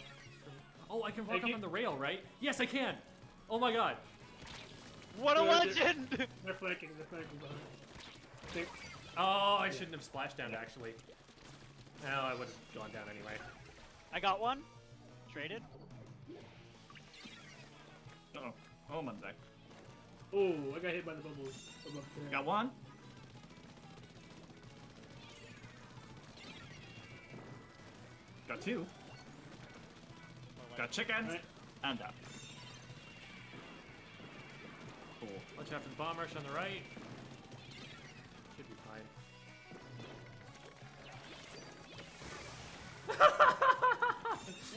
Oh, I can walk Thank up you. on the rail, right? Yes, I can. Oh my god. What a Yeah, legend! They're flanking. They're flanking behind. I think. Oh, I shouldn't have splashed down, actually. No, I would have gone down anyway. I got one. Traded. Uh-oh. Oh, my back. Oh, I got hit by the bubbles. Above there. Got one. 2. Got chickens. Right. I'm down. Cool. Watch out for the bomb rush on the right. Should be fine.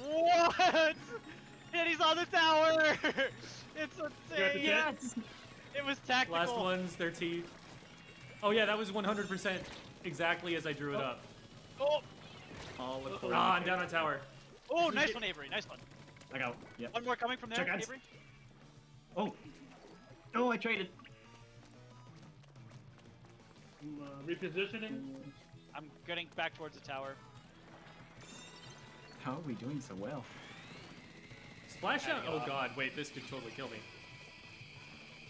What? And he's on the tower! It's got the insane! Yes! It was tactical. Last one's their teeth. Oh yeah, that was 100% exactly as I drew it up. Oh, All with Uh-oh. Ah, I'm down on tower. oh, nice one, Avery. Nice one. I got. Yep. One more coming from there, Chickens. Avery. Oh. Oh, I traded. Repositioning. I'm getting back towards the tower. How are we doing so well? Splash out. Oh god, wait, this could totally kill me.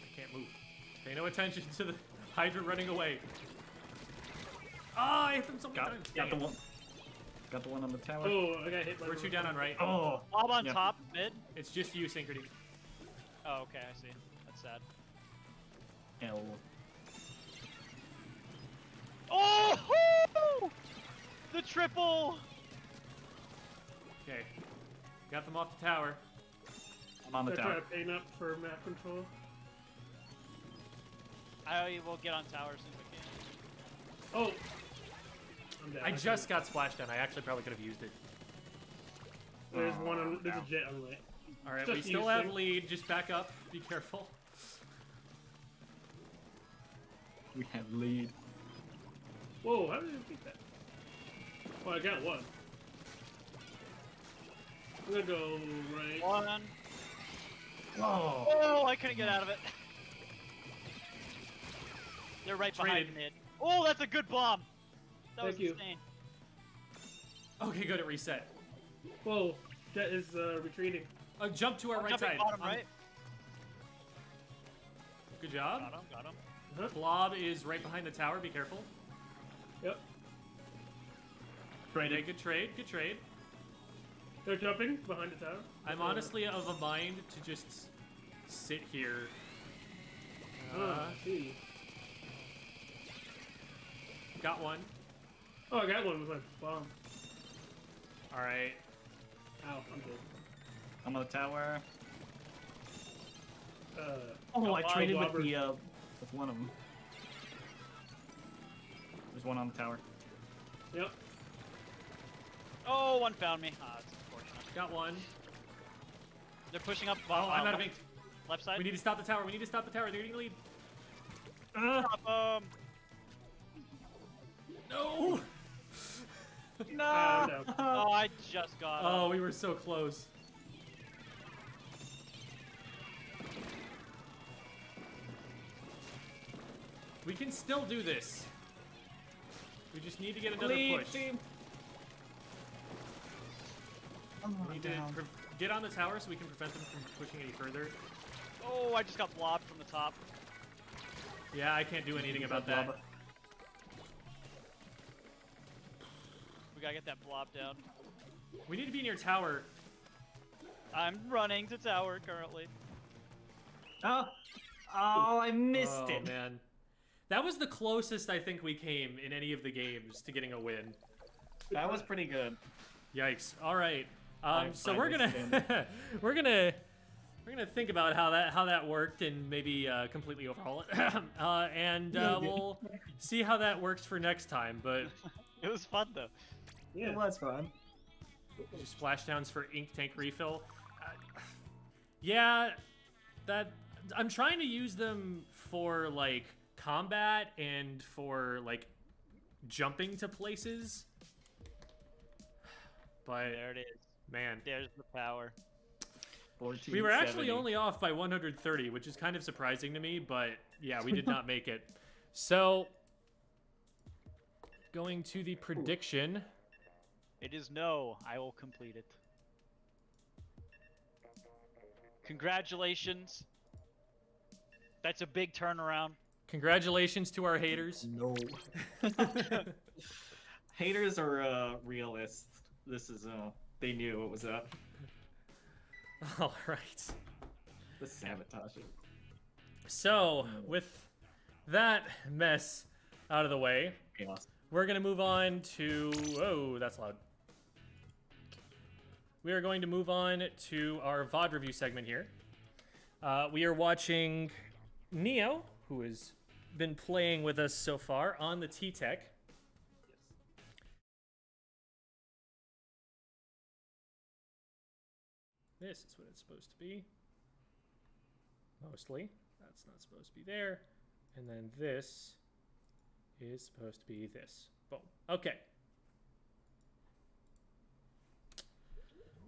I can't move. Pay no attention to the Hydra running away. Ah, I hit them so many Got, times. got the Dang it. one. Got the one on the tower. Oh, I got hit by We're two down on right. Oh. Bob on Yeah. top, mid. It's just you, Synchrony. Oh, okay, I see. That's sad. L. Oh! The triple! Okay. Got them off the tower. I'm on the They're trying tower. to paint up for map control. I will get on tower as soon as I can. Oh! I'm down. I just got splashed down. I actually probably could have used it. There's one on. There's no. a jet on the way. Alright, Just we still use have sync. lead. Just back up. Be careful. We have lead. Whoa! How did I beat that? Oh, I got one. I'm gonna go right. One. Oh. Oh, I couldn't get out of it. They're right behind Traded. mid. Oh, that's a good bomb. That was Thank you. insane. Okay, good. It reset. Whoa! Jet is retreating. Jump to our right Jumping side. bottom On- right. Good job. Got him, got him. Huh? Blob is right behind the tower. Be careful. Yep. Okay, good trade. Good trade. They're jumping behind the tower. I'm honestly of a mind to just sit here. I see. Got one. Oh, I got one with my bomb. All right. Ow! I'm dead. I'm on the tower. Oh, I traded with Blobber. the with one of them. There's one on the tower. Yep. Oh, one found me. Ah, it's unfortunate. Got one. They're pushing up. Oh, I'm out of ink. Left side. We need to stop the tower. We need to stop the tower. They're getting the lead. Stop 'em. No. No. No. Oh, I just got 'em. Oh, we were so close. We can still do this. We just need to get another Lead push. team. We need to get on the tower so we can prevent them from pushing any further. Oh, I just got blobbed from the top. Yeah, I can't do anything about that. We gotta get that blob down. We need to be near tower. I'm running to tower currently. Oh. Oh, I missed Oh, it. man. That was the closest I think we came in any of the games to getting a win. That was pretty good. Yikes. All right. I'm So we're finally gonna we're gonna think about how that worked and maybe completely overhaul it, and we'll see how that works for next time. But It was fun though. Yeah. It was fun. just splashdowns for ink tank refill. Yeah, that I'm trying to use them for like combat and for like jumping to places. But There it is. man, There's the power. we were actually only off by 130, which is kind of surprising to me, but yeah, we did not make it. So, going to the prediction. It is no. I will complete it. Congratulations. That's a big turnaround. Congratulations to our haters. No. Haters are realists. This is they knew what was up. All right. The sabotage. So, with that mess out of the way, Chaos. we're going to move on to... Oh, that's loud. we are going to move on to our VOD review segment here. We are watching Neo, who has been playing with us so far on the Ttek. This is what it's supposed to be. Mostly. That's not supposed to be there. And then this is supposed to be this. Boom. Okay.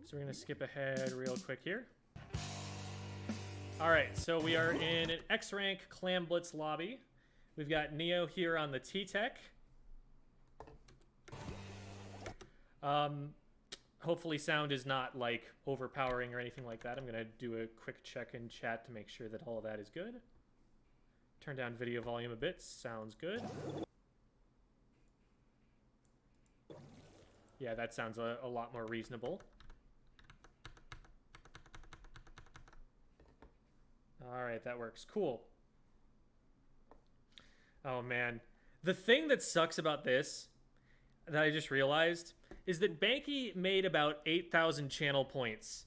So we're going to skip ahead real quick here. All right, so we are in an X-Rank Clam Blitz lobby. We've got Neo here on the Ttek. Hopefully sound is not like overpowering or anything like that. I'm going to do a quick check in chat to make sure that all of that is good. Turn down video volume a bit. Sounds good. Yeah, that sounds a lot more reasonable. All right, that works. Cool. Oh, man. The thing that sucks about this that I just realized is that Banky made about 8,000 channel points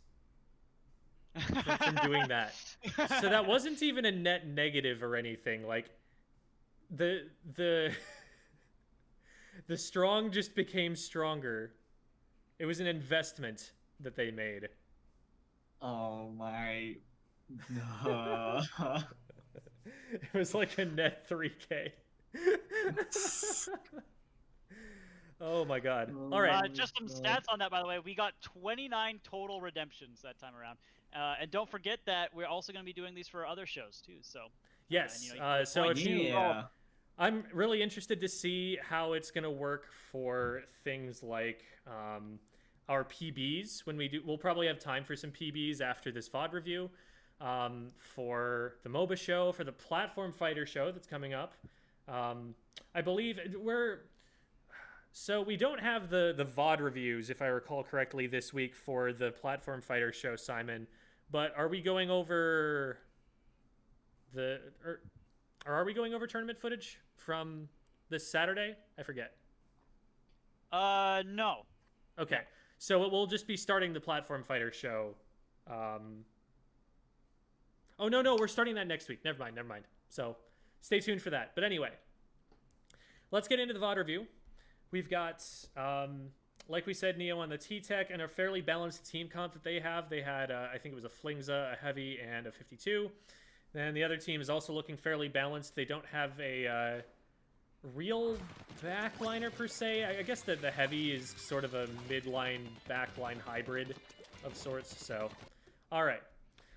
from doing that. So that wasn't even a net negative or anything. Like, the strong just became stronger. It was an investment that they made. Oh my... No. It was like a net 3K. Oh my god. All right. Just some stats on that, by the way. We got 29 total redemptions that time around. And don't forget that we're also going to be doing these for other shows too. So yes. you So if you, yeah. I'm really interested to see how it's going to work for things like our PBs when we do. We'll probably have time for some PBs after this VOD review. For the MOBA show, for the platform fighter show that's coming up. I believe so we don't have the VOD reviews, if I recall correctly, this week for the platform fighter show, Simon. But are we going over are we going over tournament footage from this Saturday? I forget. No. Okay. Yeah. So it will just be starting the platform fighter show. Oh, no, we're starting that next week. Never mind. So stay tuned for that. But anyway, let's get into the VOD review. We've got, like we said, Neo on the Ttek and a fairly balanced team comp that they have. They had, I think it was a Flingza, a Heavy, and a 52. Then the other team is also looking fairly balanced. They don't have a real backliner per se. I guess that the Heavy is sort of a midline, backline hybrid of sorts. So, all right.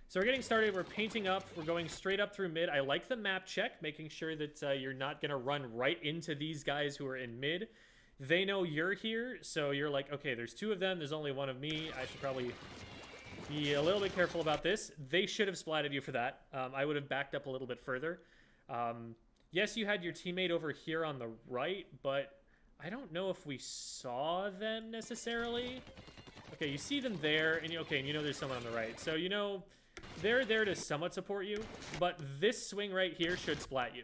So we're getting started. We're painting up. We're going straight up through mid. I like the map check, making sure that you're not going to run right into these guys who are in mid. They know you're here, so you're like, okay, there's two of them. There's only one of me. I should probably be a little bit careful about this. They should have splatted you for that. I would have backed up a little bit further. Yes, you had your teammate over here on the right, but I don't know if we saw them necessarily. Okay, you see them there, and you know there's someone on the right. So, you know... they're there to somewhat support you, but this swing right here should splat you.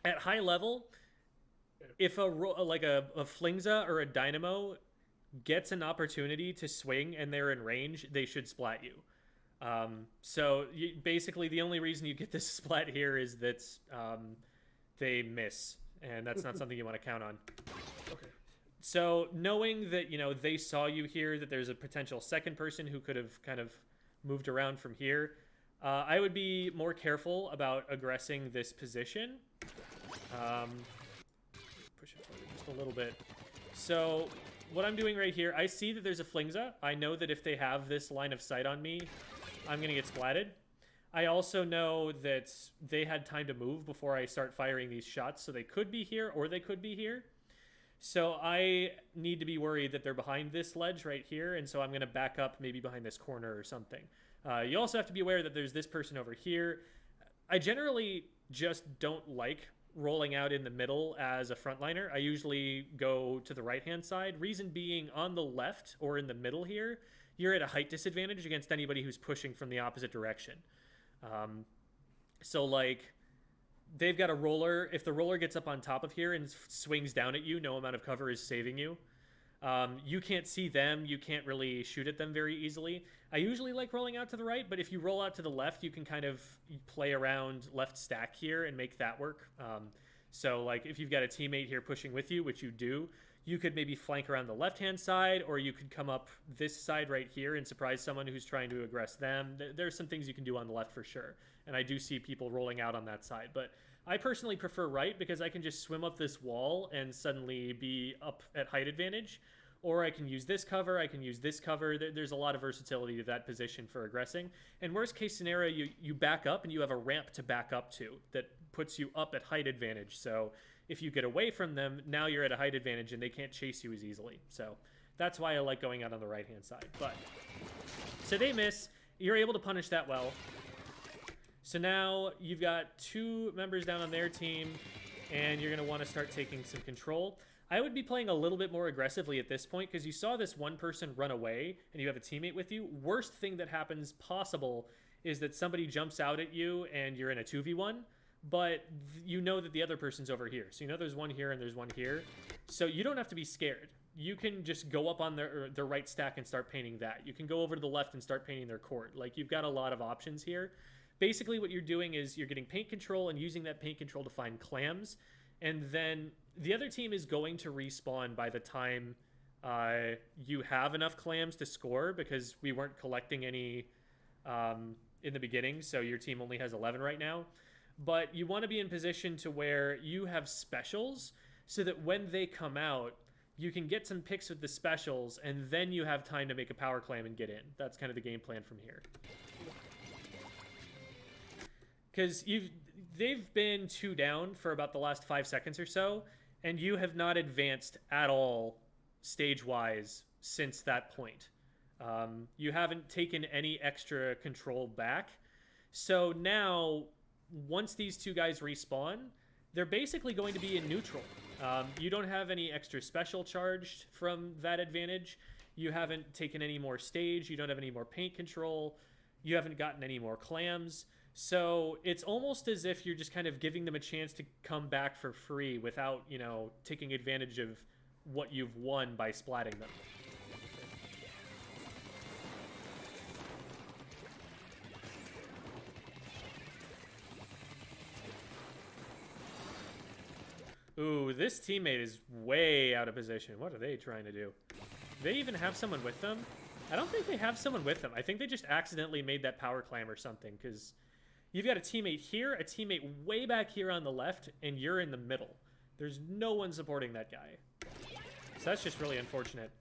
At high level, if a Flingza or a Dynamo gets an opportunity to swing and they're in range, they should splat you. So basically, the only reason you get this splat here is that they miss, and that's not something you want to count on. Okay. So knowing that, they saw you here, that there's a potential second person who could have kind of moved around from here, I would be more careful about aggressing this position. Push it forward just a little bit. So what I'm doing right here, I see that there's a Flingza. I know that if they have this line of sight on me, I'm going to get splatted. I also know that they had time to move before I start firing these shots, so they could be here or they could be here. So I need to be worried that they're behind this ledge right here, and so I'm going to back up maybe behind this corner or something. You also have to be aware that there's this person over here. I generally just don't like rolling out in the middle as a frontliner. I usually go to the right-hand side. Reason being, on the left or in the middle here, you're at a height disadvantage against anybody who's pushing from the opposite direction. So, like... they've got a roller. If the roller gets up on top of here and swings down at you, no amount of cover is saving you. You can't see them. You can't really shoot at them very easily. I usually like rolling out to the right, but if you roll out to the left, you can kind of play around left stack here and make that work. So like if you've got a teammate here pushing with you, which you do, you could maybe flank around the left-hand side, or you could come up this side right here and surprise someone who's trying to aggress them. There's some things you can do on the left for sure, and I do see people rolling out on that side. But I personally prefer right because I can just swim up this wall and suddenly be up at height advantage, or I can use this cover, I can use this cover. There's a lot of versatility to that position for aggressing. And worst case scenario, you back up and you have a ramp to back up to that puts you up at height advantage. So if you get away from them, now you're at a height advantage and they can't chase you as easily. So that's why I like going out on the right-hand side. But so they miss. You're able to punish that well. So now you've got 2 members down on their team, and you're going to want to start taking some control. I would be playing a little bit more aggressively at this point because you saw this one person run away and you have a teammate with you. Worst thing that happens possible is that somebody jumps out at you and you're in a 2v1, but you know that the other person's over here. So you know there's one here and there's one here. So you don't have to be scared. You can just go up on their right stack and start painting that. You can go over to the left and start painting their court. Like, you've got a lot of options here. Basically what you're doing is you're getting paint control and using that paint control to find clams. And then the other team is going to respawn by the time you have enough clams to score, because we weren't collecting any in the beginning. So your team only has 11 right now. But you want to be in position to where you have specials so that when they come out, you can get some picks with the specials, and then you have time to make a power clam and get in. That's kind of the game plan from here. Because they've been 2 down for about the last 5 seconds or so, and you have not advanced at all stage-wise since that point. You haven't taken any extra control back. So now, once these 2 guys respawn, they're basically going to be in neutral. You don't have any extra special charged from that advantage. You haven't taken any more stage. You don't have any more paint control. You haven't gotten any more clams. So it's almost as if you're just kind of giving them a chance to come back for free without, you know, taking advantage of what you've won by splatting them. Ooh, this teammate is way out of position. What are they trying to do? Do they even have someone with them? I don't think they have someone with them. I think they just accidentally made that power clam or something, because you've got a teammate here, a teammate way back here on the left, and you're in the middle. There's no one supporting that guy. So that's just really unfortunate.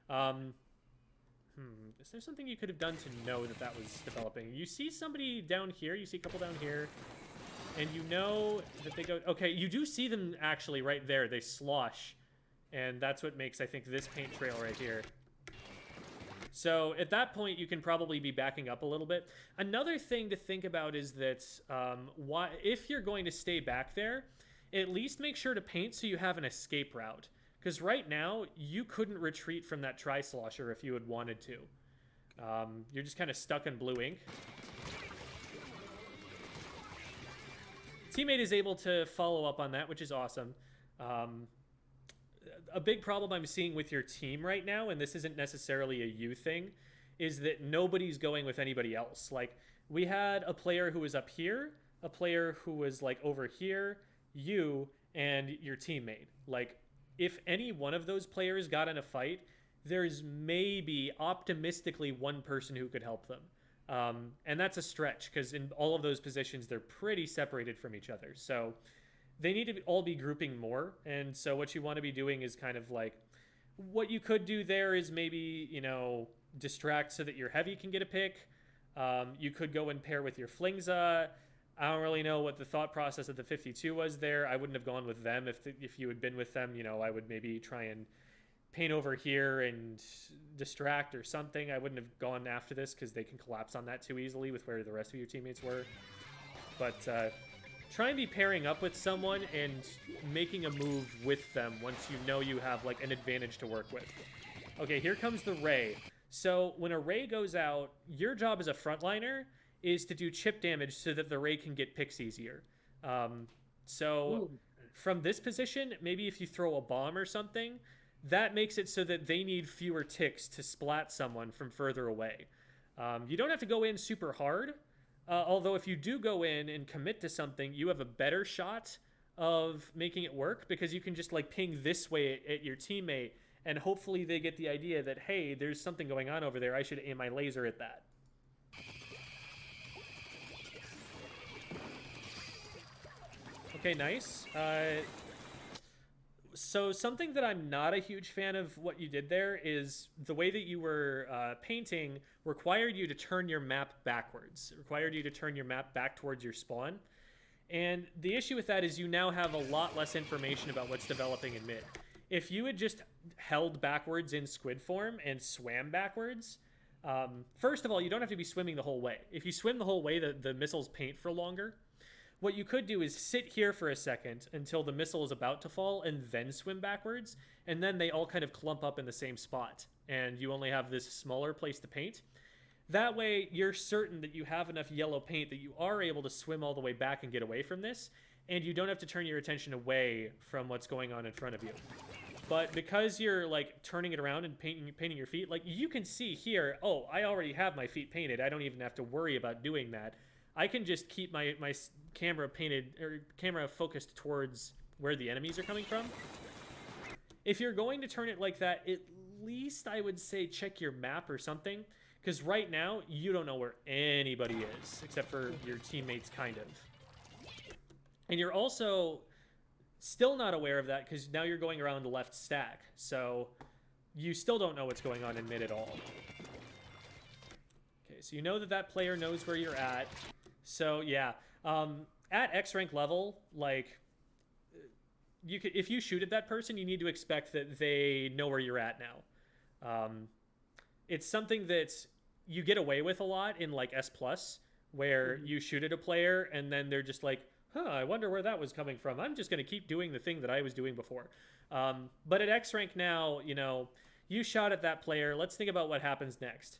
Is there something you could have done to know that that was developing? You see somebody down here, you see a couple down here, and you know that they go... Okay, you do see them actually right there. They slosh, and that's what makes, I think, this paint trail right here. So at that point, you can probably be backing up a little bit. Another thing to think about is that if you're going to stay back there, at least make sure to paint so you have an escape route. Because right now, you couldn't retreat from that tri-slosher if you had wanted to. You're just kind of stuck in blue ink. Teammate is able to follow up on that, which is awesome. A big problem I'm seeing with your team right now, and this isn't necessarily a you thing, is that nobody's going with anybody else. Like, we had a player who was up here, a player who was like over here, you, and your teammate. Like, if any one of those players got in a fight, there's maybe optimistically one person who could help them. And that's a stretch, because in all of those positions, they're pretty separated from each other. So they need to all be grouping more. And so what you want to be doing is kind of like, what you could do there is maybe, you know, distract so that your heavy can get a pick. You could go and pair with your Flingza. I don't really know what the thought process of the 52 was there. I wouldn't have gone with them. If you had been with them, you know, I would maybe try and paint over here and distract or something. I wouldn't have gone after this because they can collapse on that too easily with where the rest of your teammates were. But try and be pairing up with someone and making a move with them once you know you have like an advantage to work with. Okay, here comes the Ray. So when a Ray goes out, your job as a frontliner is to do chip damage so that the Ray can get picks easier. So from this position, maybe if you throw a bomb or something, that makes it so that they need fewer ticks to splat someone from further away. You don't have to go in super hard, although if you do go in and commit to something, you have a better shot of making it work, because you can just like ping this way at your teammate, and hopefully they get the idea that, hey, there's something going on over there, I should aim my laser at that. Okay, nice. So something that I'm not a huge fan of what you did there is the way that you were painting required you to turn your map backwards. It required you to turn your map back towards your spawn. And the issue with that is you now have a lot less information about what's developing in mid. If you had just held backwards in squid form and swam backwards, first of all, you don't have to be swimming the whole way. If you swim the whole way, the missiles paint for longer. What you could do is sit here for a second until the missile is about to fall and then swim backwards, and then they all kind of clump up in the same spot, and you only have this smaller place to paint. That way, you're certain that you have enough yellow paint that you are able to swim all the way back and get away from this, and you don't have to turn your attention away from what's going on in front of you. But because you're like turning it around and painting your feet, like you can see here, oh, I already have my feet painted. I don't even have to worry about doing that. I can just keep my camera painted, or camera focused towards where the enemies are coming from. If you're going to turn it like that, at least I would say check your map or something, because right now you don't know where anybody is except for your teammates, kind of. And you're also still not aware of that because now you're going around the left stack, so you still don't know what's going on in mid at all. Okay, so you know that that player knows where you're at. So yeah, at X rank level, like you could, if you shoot at that person, you need to expect that they know where you're at now. It's something that you get away with a lot in like S+, where you shoot at a player and then they're just like, huh, I wonder where that was coming from. I'm just going to keep doing the thing that I was doing before. But at X rank now, you know, you shot at that player. Let's think about what happens next.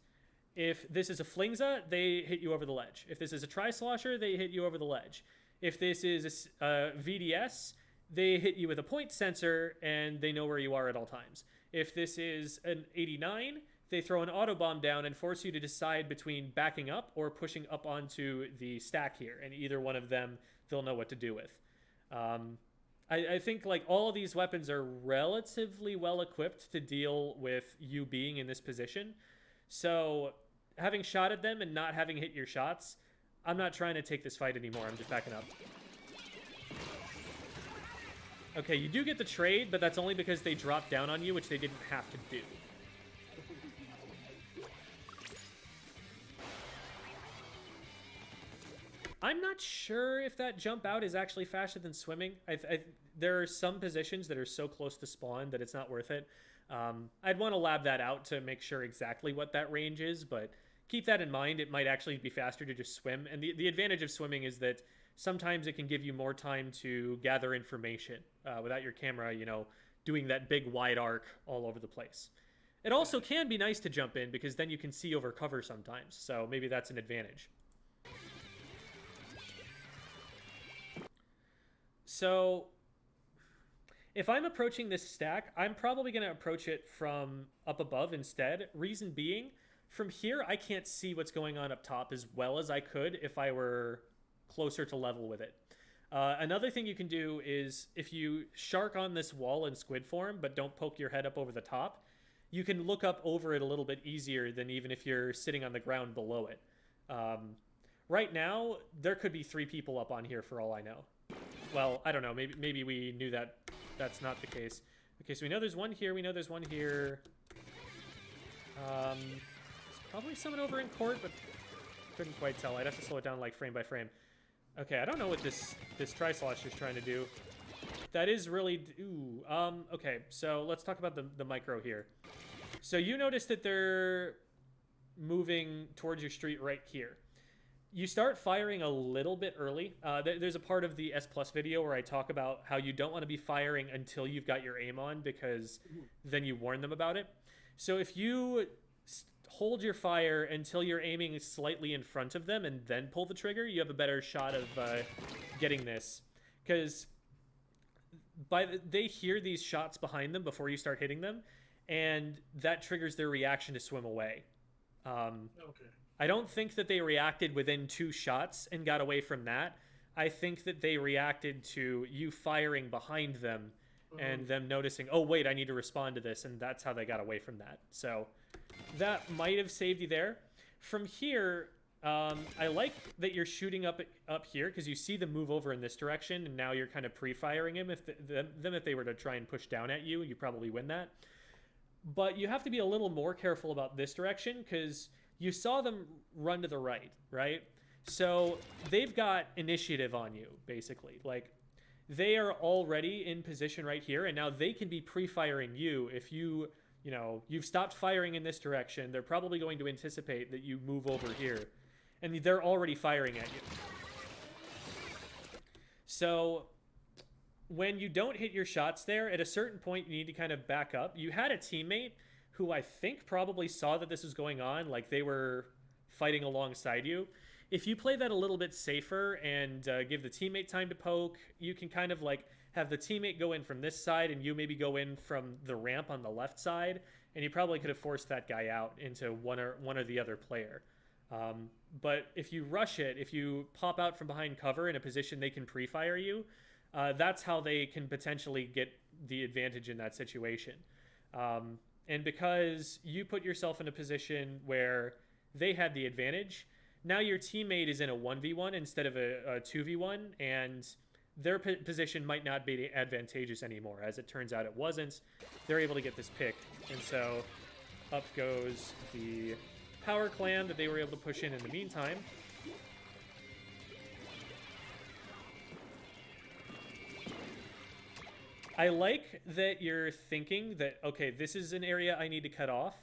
If this is a Flingza, they hit you over the ledge. If this is a Tri-Slosher, they hit you over the ledge. If this is a VDS, they hit you with a point sensor and they know where you are at all times. If this is an 89, they throw an autobomb down and force you to decide between backing up or pushing up onto the stack here. And either one of them, they'll know what to do with. I think like all of these weapons are relatively well equipped to deal with you being in this position. So having shot at them and not having hit your shots, I'm not trying to take this fight anymore. I'm just backing up. Okay, you do get the trade, but that's only because they dropped down on you, which they didn't have to do. I'm not sure if that jump out is actually faster than swimming. There are some positions that are so close to spawn that it's not worth it. I'd want to lab that out to make sure exactly what that range is, but keep that in mind. It might actually be faster to just swim. And the advantage of swimming is that sometimes it can give you more time to gather information without your camera, you know, doing that big wide arc all over the place. It also can be nice to jump in because then you can see over cover sometimes. So maybe that's an advantage. So if I'm approaching this stack, I'm probably going to approach it from up above instead. Reason being, from here, I can't see what's going on up top as well as I could if I were closer to level with it. Another thing you can do is if you shark on this wall in squid form, but don't poke your head up over the top, you can look up over it a little bit easier than even if you're sitting on the ground below it. Right now, there could be 3 people up on here for all I know. Well, I don't know. Maybe we knew that that's not the case. Okay, so we know there's one here. We know there's one here. There's probably someone over in court, but couldn't quite tell. I'd have to slow it down like frame by frame. Okay, I don't know what this Tri-Slosh is trying to do. That is really... Ooh. Okay, so let's talk about the micro here. So you notice that they're moving towards your street right here. You start firing a little bit early. There's a part of the S+ video where I talk about how you don't want to be firing until you've got your aim on, because then you warn them about it. So if you hold your fire until you're aiming slightly in front of them and then pull the trigger, you have a better shot of getting this. Because they hear these shots behind them before you start hitting them, and that triggers their reaction to swim away. Okay. I don't think that they reacted within 2 shots and got away from that. I think that they reacted to you firing behind them and them noticing, oh, wait, I need to respond to this, and that's how they got away from that. So that might have saved you there. From here, I like that you're shooting up here because you see them move over in this direction, and now you're kind of pre-firing him. If they were to try and push down at you, you probably win that. But you have to be a little more careful about this direction because you saw them run to the right, right? So they've got initiative on you, basically. Like, they are already in position right here, and now they can be pre-firing you. If you've stopped firing in this direction, they're probably going to anticipate that you move over here, and they're already firing at you. So when you don't hit your shots there, at a certain point, you need to kind of back up. You had a teammate who I think probably saw that this was going on, like they were fighting alongside you. If you play that a little bit safer and give the teammate time to poke, you can kind of like have the teammate go in from this side and you maybe go in from the ramp on the left side, and you probably could have forced that guy out into one or the other player. But if you rush it, if you pop out from behind cover in a position they can pre-fire you, that's how they can potentially get the advantage in that situation. And because you put yourself in a position where they had the advantage, now your teammate is in a 1v1 instead of a 2v1, and their position might not be advantageous anymore. As it turns out, it wasn't. They're able to get this pick, and so up goes the power clam that they were able to push in the meantime. I like that you're thinking that, okay, this is an area I need to cut off.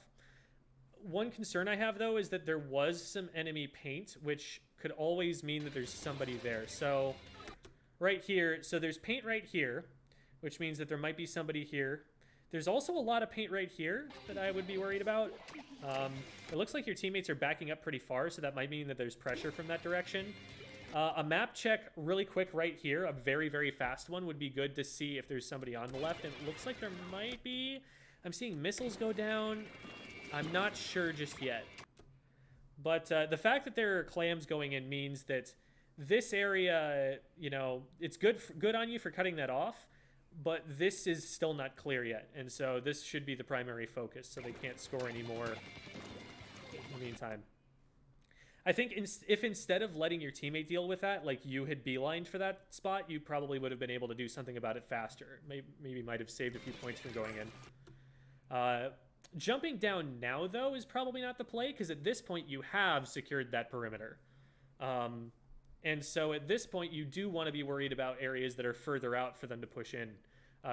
One concern I have, though, is that there was some enemy paint, which could always mean that there's somebody there. So right here, so there's paint right here, which means that there might be somebody here. There's also a lot of paint right here that I would be worried about. It looks like your teammates are backing up pretty far, so that might mean that there's pressure from that direction. A map check really quick right here, a very, very fast one, would be good to see if there's somebody on the left. And it looks like there might be. I'm seeing missiles go down. I'm not sure just yet. But the fact that there are clams going in means that this area, it's good on you for cutting that off, but this is still not clear yet. And so this should be the primary focus, so they can't score anymore in the meantime. I think if instead of letting your teammate deal with that, like you had beelined for that spot, you probably would have been able to do something about it faster. Maybe might have saved a few points from going in. Jumping down now, though, is probably not the play, because at this point you have secured that perimeter. And so at this point you do want to be worried about areas that are further out for them to push in.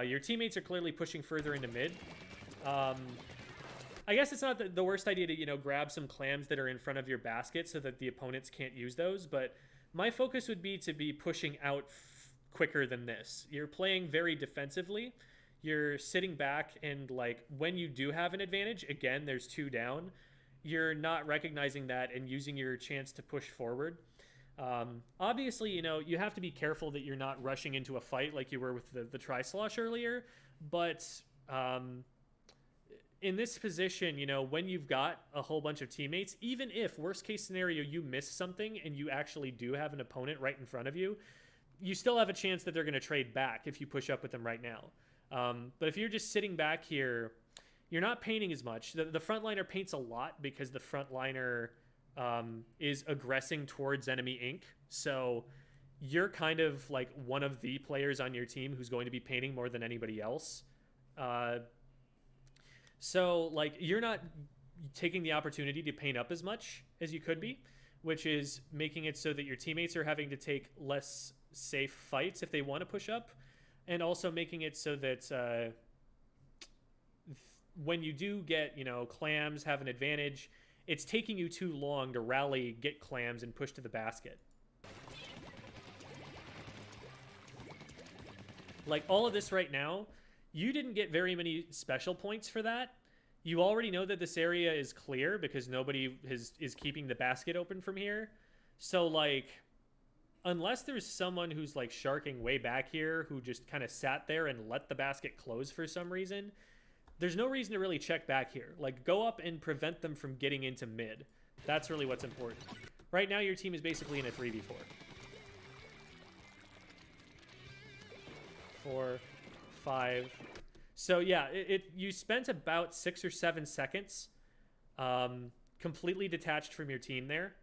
Your teammates are clearly pushing further into mid. I guess it's not the worst idea to, grab some clams that are in front of your basket so that the opponents can't use those, but my focus would be to be pushing out quicker than this. You're playing very defensively. You're sitting back, and when you do have an advantage, again, there's 2 down, you're not recognizing that and using your chance to push forward. Obviously, you have to be careful that you're not rushing into a fight like you were with the Tri-Slosh earlier, but in this position, when you've got a whole bunch of teammates, even if, worst case scenario, you miss something and you actually do have an opponent right in front of you, you still have a chance that they're going to trade back if you push up with them right now. But if you're just sitting back here, you're not painting as much. The frontliner paints a lot because the frontliner is aggressing towards enemy ink. So you're kind of like one of the players on your team who's going to be painting more than anybody else. So you're not taking the opportunity to paint up as much as you could be, which is making it so that your teammates are having to take less safe fights if they want to push up, and also making it so that when you do get, clams have an advantage, it's taking you too long to rally, get clams, and push to the basket. All of this right now, you didn't get very many special points for that. You already know that this area is clear because nobody is keeping the basket open from here. So, unless there's someone who's like sharking way back here who just kind of sat there and let the basket close for some reason, there's no reason to really check back here. Like, go up and prevent them from getting into mid. That's really what's important. Right now, your team is basically in a 3v4. 4, 5. So yeah, you spent about 6 or 7 seconds completely detached from your team there.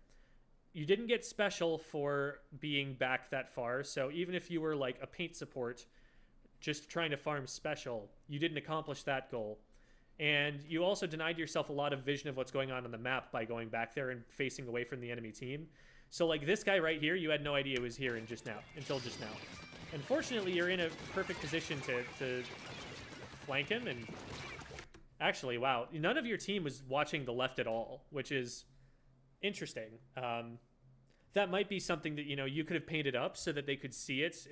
You didn't get special for being back that far, so even if you were like a paint support just trying to farm special, you didn't accomplish that goal. And you also denied yourself a lot of vision of what's going on the map by going back there and facing away from the enemy team. So like this guy right here, you had no idea was here until just now. Unfortunately, you're in a perfect position to flank him. And actually, wow, none of your team was watching the left at all, which is interesting. That might be something that, you could have painted up so that they could see it,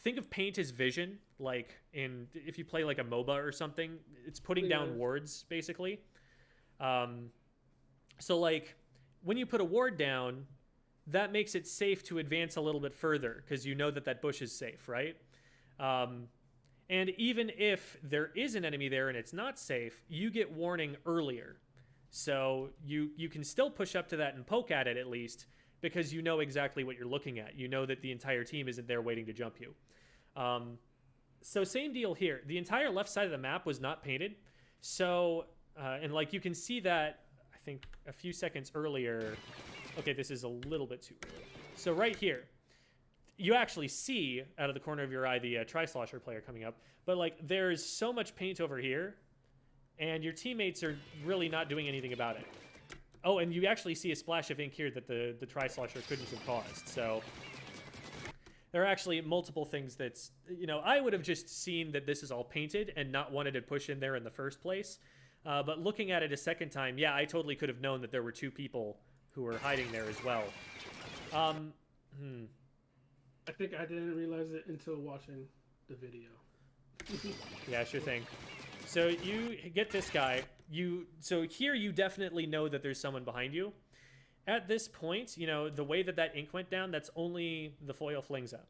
think of paint as vision, like if you play like a MOBA or something, it's putting down wards basically. So like when you put a ward down, that makes it safe to advance a little bit further because you know that bush is safe, right? And even if there is an enemy there and it's not safe, you get warning earlier. So you can still push up to that and poke at it at least, because you know exactly what you're looking at. You know that the entire team isn't there waiting to jump you. So same deal here. The entire left side of the map was not painted. So, and like you can see that, I think a few seconds earlier. Okay, this is a little bit too early. So right here, you actually see out of the corner of your eye the Tri-Slosher player coming up. But like there's so much paint over here, and your teammates are really not doing anything about it. Oh, and you actually see a splash of ink here that the Tri-Slosher couldn't have caused. So there are actually multiple things that's, I would have just seen that this is all painted and not wanted to push in there in the first place. But looking at it a second time, yeah, I totally could have known that there were 2 people who were hiding there as well. I think I didn't realize it until watching the video. Yeah, sure thing. So you get this guy. So here you definitely know that there's someone behind you. At this point, the way that ink went down, that's only the foil flings up.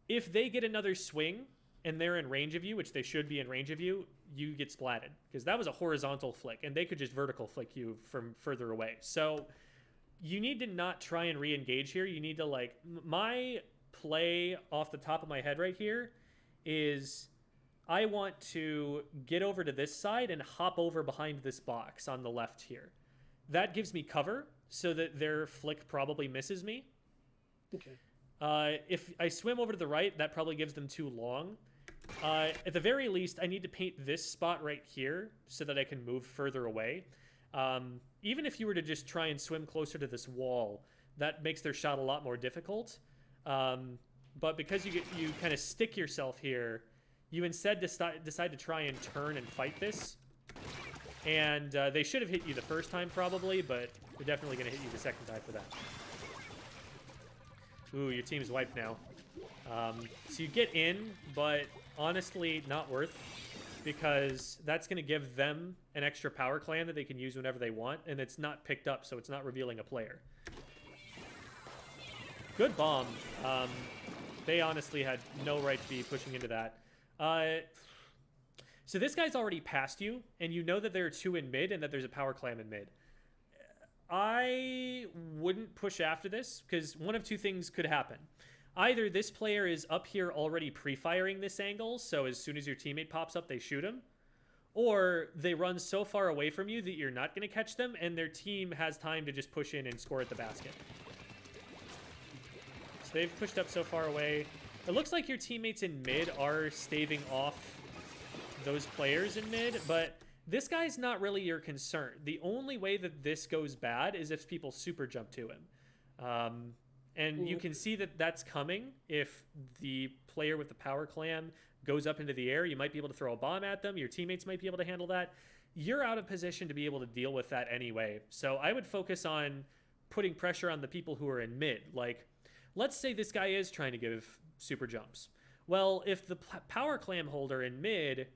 If they get another swing and they're in range of you, which they should be in range of you, you get splatted. Because that was a horizontal flick, and they could just vertical flick you from further away. So you need to not try and re-engage here. You need to, my play off the top of my head right here is I want to get over to this side and hop over behind this box on the left here. That gives me cover so that their flick probably misses me. Okay. If I swim over to the right, that probably gives them too long. At the very least, I need to paint this spot right here so that I can move further away. Even if you were to just try and swim closer to this wall, that makes their shot a lot more difficult. But because you kind of stick yourself here, you instead decide to try and turn and fight this. And they should have hit you the first time probably, but they're definitely going to hit you the second time for that. Ooh, your team's wiped now. So you get in, but honestly, not worth, because that's going to give them an extra power clan that they can use whenever they want, and it's not picked up, so it's not revealing a player. Good bomb. They honestly had no right to be pushing into that. So this guy's already past you, and you know that there are 2 in mid and that there's a power clam in mid. I wouldn't push after this, because one of 2 things could happen. Either this player is up here already pre-firing this angle, so as soon as your teammate pops up, they shoot him. Or they run so far away from you that you're not going to catch them, and their team has time to just push in and score at the basket. So they've pushed up so far away. It looks like your teammates in mid are staving off those players in mid, but this guy's not really your concern. The only way that this goes bad is if people super jump to him. And you can see that that's coming. If the player with the power clam goes up into the air, you might be able to throw a bomb at them. Your teammates might be able to handle that. You're out of position to be able to deal with that anyway. So I would focus on putting pressure on the people who are in mid. Like, let's say this guy is trying to give super jumps. Well, if the power clam holder in mid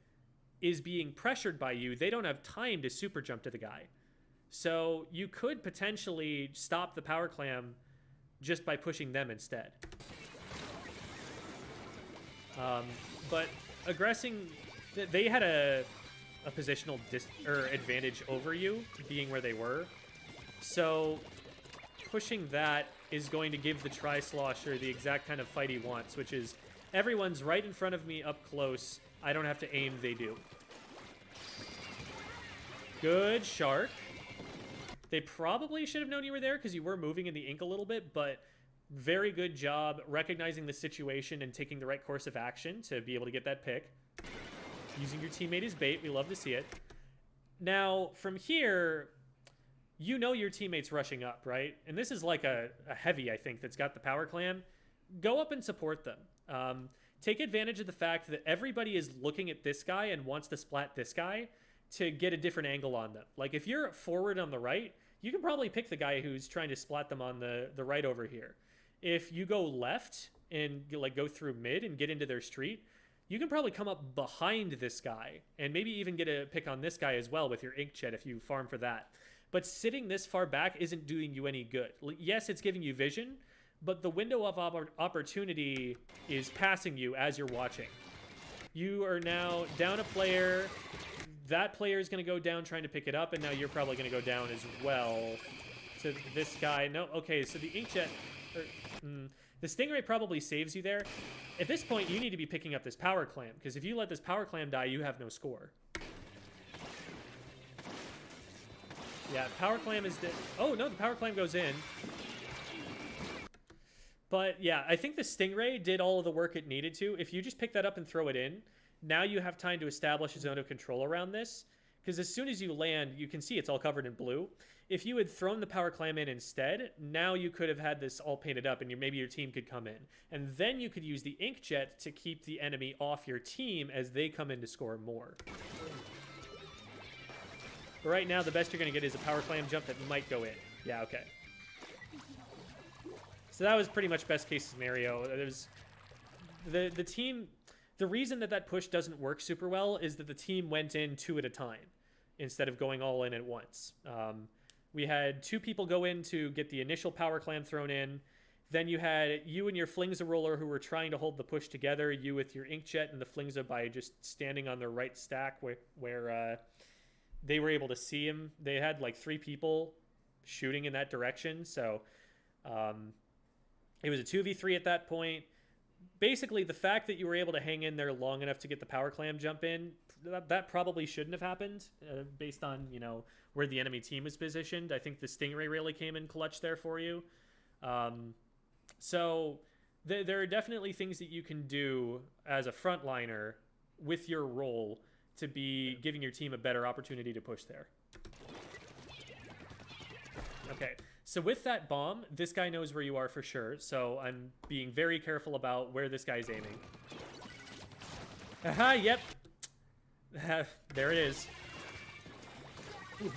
is being pressured by you, they don't have time to super jump to the guy. So you could potentially stop the power clam just by pushing them instead. But aggressing, they had a positional advantage over you, being where they were. So pushing that is going to give the Tri-Slosher the exact kind of fight he wants, which is everyone's right in front of me up close. I don't have to aim, they do. Good Shark. They probably should have known you were there because you were moving in the ink a little bit, but very good job recognizing the situation and taking the right course of action to be able to get that pick. Using your teammate as bait. We love to see it. Now, from here, you know your teammate's rushing up, right? And this is like a heavy, I think, that's got the power clam. Go up and support them. Take advantage of the fact that everybody is looking at this guy and wants to splat this guy to get a different angle on them. Like, if you're forward on the right, you can probably pick the guy who's trying to splat them on the right over here. If you go left and like go through mid and get into their street, you can probably come up behind this guy and maybe even get a pick on this guy as well with your inkjet if you farm for that. But sitting this far back isn't doing you any good. Yes, it's giving you vision, but the window of opportunity is passing you as you're watching. You are now down a player. That player is going to go down trying to pick it up, and now you're probably going to go down as well to this guy. No, okay, so the inkjet... the Stingray probably saves you there. At this point, you need to be picking up this power clam, because if you let this power clam die, you have no score. Yeah, power clam is dead. Oh, no, the power clam goes in. But, yeah, I think the Stingray did all of the work it needed to. If you just pick that up and throw it in, now you have time to establish a zone of control around this, because as soon as you land, you can see it's all covered in blue. If you had thrown the power clam in instead, now you could have had this all painted up, and maybe your team could come in. And then you could use the inkjet to keep the enemy off your team as they come in to score more. But right now, the best you're going to get is a power clam jump that might go in. Yeah, okay. So that was pretty much best case scenario. There's the team... The reason that push doesn't work super well is that the team went in 2 at a time instead of going all in at once. We had 2 people go in to get the initial power clam thrown in. Then you had you and your Flingza roller who were trying to hold the push together, you with your inkjet and the Flingza by just standing on their right stack where they were able to see him. They had like 3 people shooting in that direction. So it was a 2v3 at that point. Basically, the fact that you were able to hang in there long enough to get the power clam jump in, that probably shouldn't have happened based on, you know, where the enemy team was positioned. I think the Stingray really came in clutch there for you. So there are definitely things that you can do as a frontliner with your role to be giving your team a better opportunity to push there. Okay. So with that bomb, this guy knows where you are for sure, so I'm being very careful about where this guy's aiming. Aha, yep. There it is. Ooh.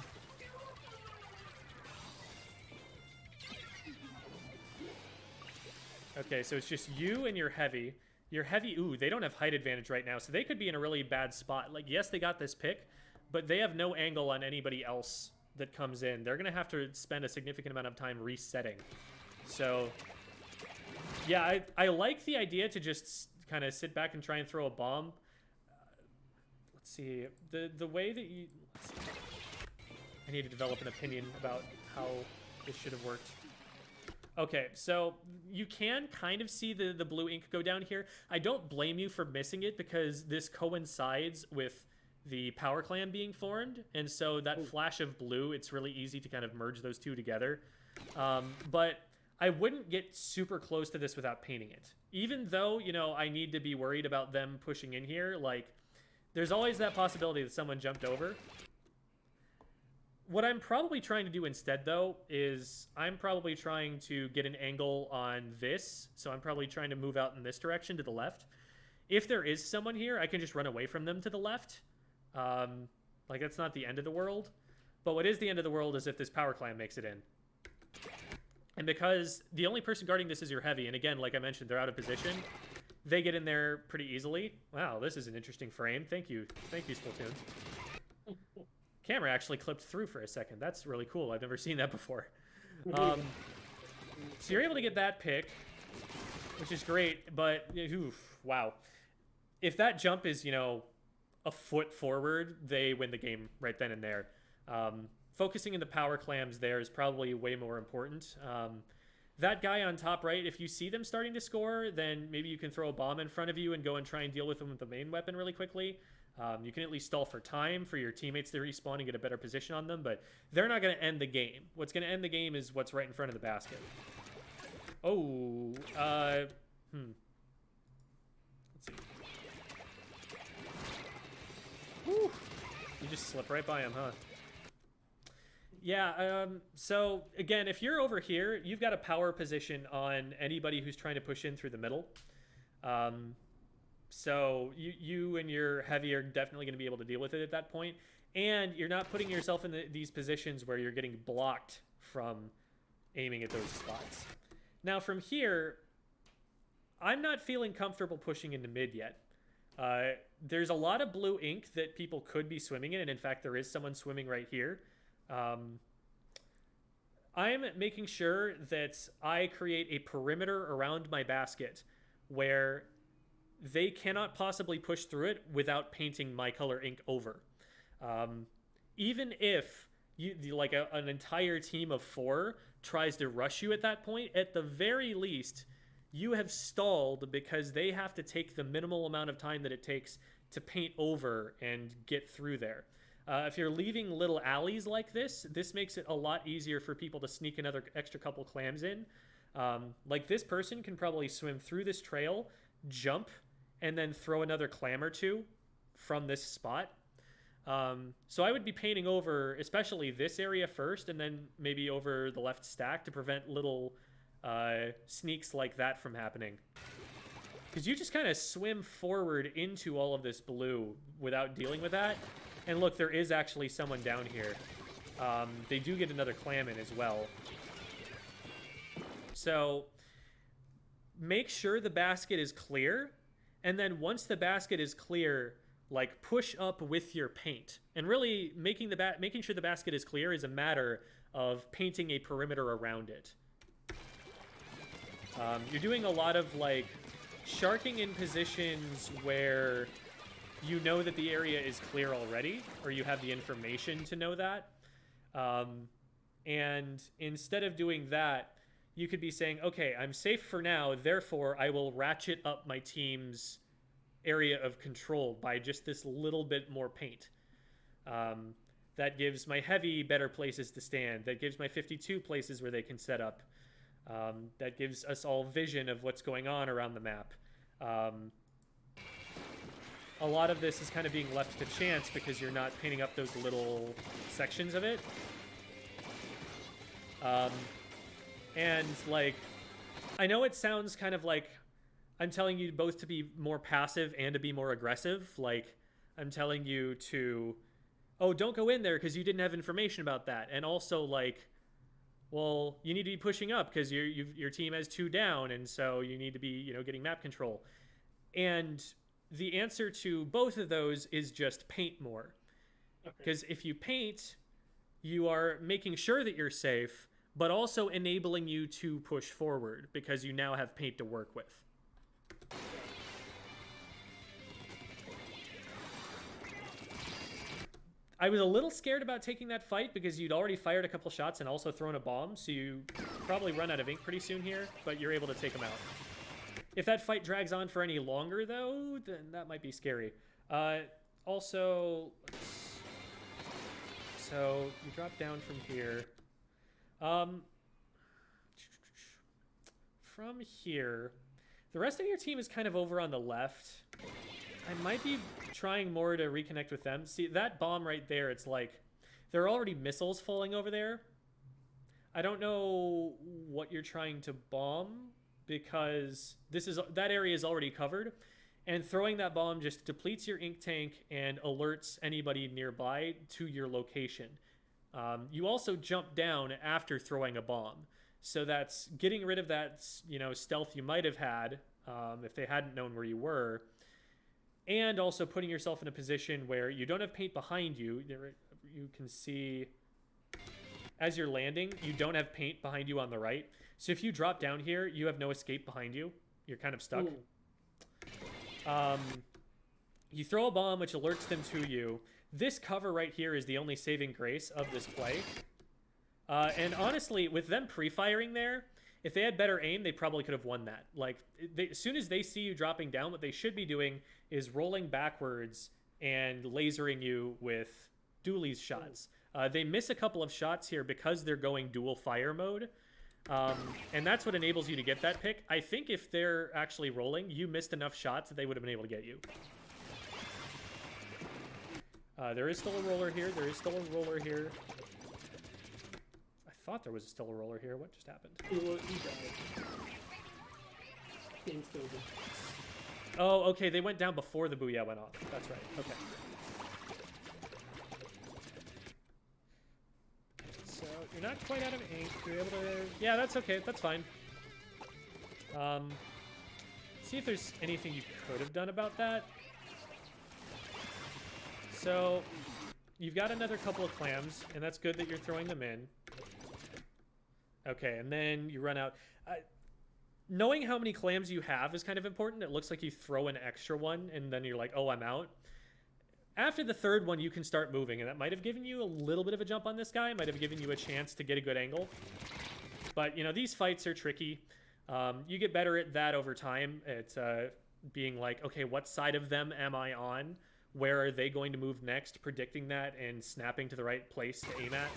Okay, so it's just you and your heavy. Your heavy, ooh, they don't have height advantage right now, so they could be in a really bad spot. Like, yes, they got this pick, but they have no angle on anybody else that comes in. They're gonna have to spend a significant amount of time resetting. So yeah, I like the idea to just kind of sit back and try and throw a bomb. Let's see, the way that you, I need to develop an opinion about how this should have worked. Okay, so you can kind of see the blue ink go down here. I don't blame you for missing it because this coincides with the power clam being formed, and so that flash of blue, it's really easy to kind of merge those two together. But I wouldn't get super close to this without painting it. Even though, you know, I need to be worried about them pushing in here, like, there's always that possibility that someone jumped over. What I'm probably trying to do instead, though, is I'm probably trying to get an angle on this, so I'm probably trying to move out in this direction to the left. If there is someone here, I can just run away from them to the left. Like, that's not the end of the world. But what is the end of the world is if this power clam makes it in. And because the only person guarding this is your heavy, and again, like I mentioned, they're out of position, they get in there pretty easily. Wow, this is an interesting frame. Thank you. Thank you, Splatoon. Camera actually clipped through for a second. That's really cool. I've never seen that before. So you're able to get that pick, which is great, but oof, wow. If that jump is, you know, a foot forward, they win the game right then and there. Focusing in the power clams there is probably way more important. That guy on top right, if you see them starting to score, then maybe you can throw a bomb in front of you and go and try and deal with them with the main weapon really quickly. You can at least stall for time for your teammates to respawn and get a better position on them, but they're not going to end the game. What's going to end the game is what's right in front of the basket. Oh, let's see. Whew. You just slip right by him, huh? Yeah, so again, if you're over here, you've got a power position on anybody who's trying to push in through the middle. So you and your heavy are definitely going to be able to deal with it at that point. And you're not putting yourself in these positions where you're getting blocked from aiming at those spots. Now from here, I'm not feeling comfortable pushing into mid yet. There's a lot of blue ink that people could be swimming in, and in fact, there is someone swimming right here. I'm making sure that I create a perimeter around my basket where they cannot possibly push through it without painting my color ink over. Even if like an entire team of 4 tries to rush you at that point, at the very least, you have stalled because they have to take the minimal amount of time that it takes to paint over and get through there. If you're leaving little alleys like this makes it a lot easier for people to sneak another extra couple clams in. Like this person can probably swim through this trail, jump, and then throw another clam or 2 from this spot. So I would be painting over especially this area first, and then maybe over the left stack to prevent little sneaks like that from happening. Because you just kind of swim forward into all of this blue without dealing with that. And look, there is actually someone down here. They do get another clam in as well. So make sure the basket is clear. And then once the basket is clear, like push up with your paint. And really making sure the basket is clear is a matter of painting a perimeter around it. You're doing a lot of like sharking in positions where you know that the area is clear already, or you have the information to know that. And instead of doing that, you could be saying, okay, I'm safe for now, therefore I will ratchet up my team's area of control by just this little bit more paint. That gives my heavy better places to stand. That gives my 52 places where they can set up. That gives us all vision of what's going on around the map. A lot of this is kind of being left to chance because you're not painting up those little sections of it. And like, I know it sounds kind of like I'm telling you both to be more passive and to be more aggressive. Like I'm telling you to, oh, don't go in there because you didn't have information about that. And also like, well, you need to be pushing up because your team has 2 down. And so you need to be, you know, getting map control. And the answer to both of those is just paint more. Because if you paint, you are making sure that you're safe, but also enabling you to push forward because you now have paint to work with. I was a little scared about taking that fight because you'd already fired a couple shots and also thrown a bomb, so you probably run out of ink pretty soon here, but you're able to take them out. If that fight drags on for any longer, though, then that might be scary. Also, so you drop down from here. From here, the rest of your team is kind of over on the left. I might be trying more to reconnect with them. See, that bomb right there, it's like, there are already missiles falling over there. I don't know what you're trying to bomb, because that area is already covered, and throwing that bomb just depletes your ink tank and alerts anybody nearby to your location. You also jump down after throwing a bomb, so that's getting rid of that, you know, stealth you might have had if they hadn't known where you were, and also putting yourself in a position where you don't have paint behind you. You can see as you're landing, you don't have paint behind you on the right. So if you drop down here, you have no escape behind you. You're kind of stuck. You throw a bomb, which alerts them to you. This cover right here is the only saving grace of this play. And honestly, with them pre-firing there, if they had better aim, they probably could have won that. Like, as soon as they see you dropping down, what they should be doing is rolling backwards and lasering you with dualies shots. They miss a couple of shots here because they're going dual fire mode. And that's what enables you to get that pick. I think if they're actually rolling, you missed enough shots that they would have been able to get you. There is still a roller here. There is still a roller here. I thought there was still a roller here. What just happened? He died. Game's over. Oh, okay. They went down before the booyah went off. That's right. Okay. So you're not quite out of ink. You're able to... Yeah, that's okay. That's fine. See if there's anything you could have done about that. So you've got another couple of clams, and that's good that you're throwing them in. Okay, and then you run out. Knowing how many clams you have is kind of important. It looks like you throw an extra one, and then you're like, oh, I'm out. After the third one, you can start moving, and that might have given you a little bit of a jump on this guy. Might have given you a chance to get a good angle. But, you know, these fights are tricky. You get better at that over time. It's being like, okay, what side of them am I on? Where are they going to move next? Predicting that and snapping to the right place to aim at.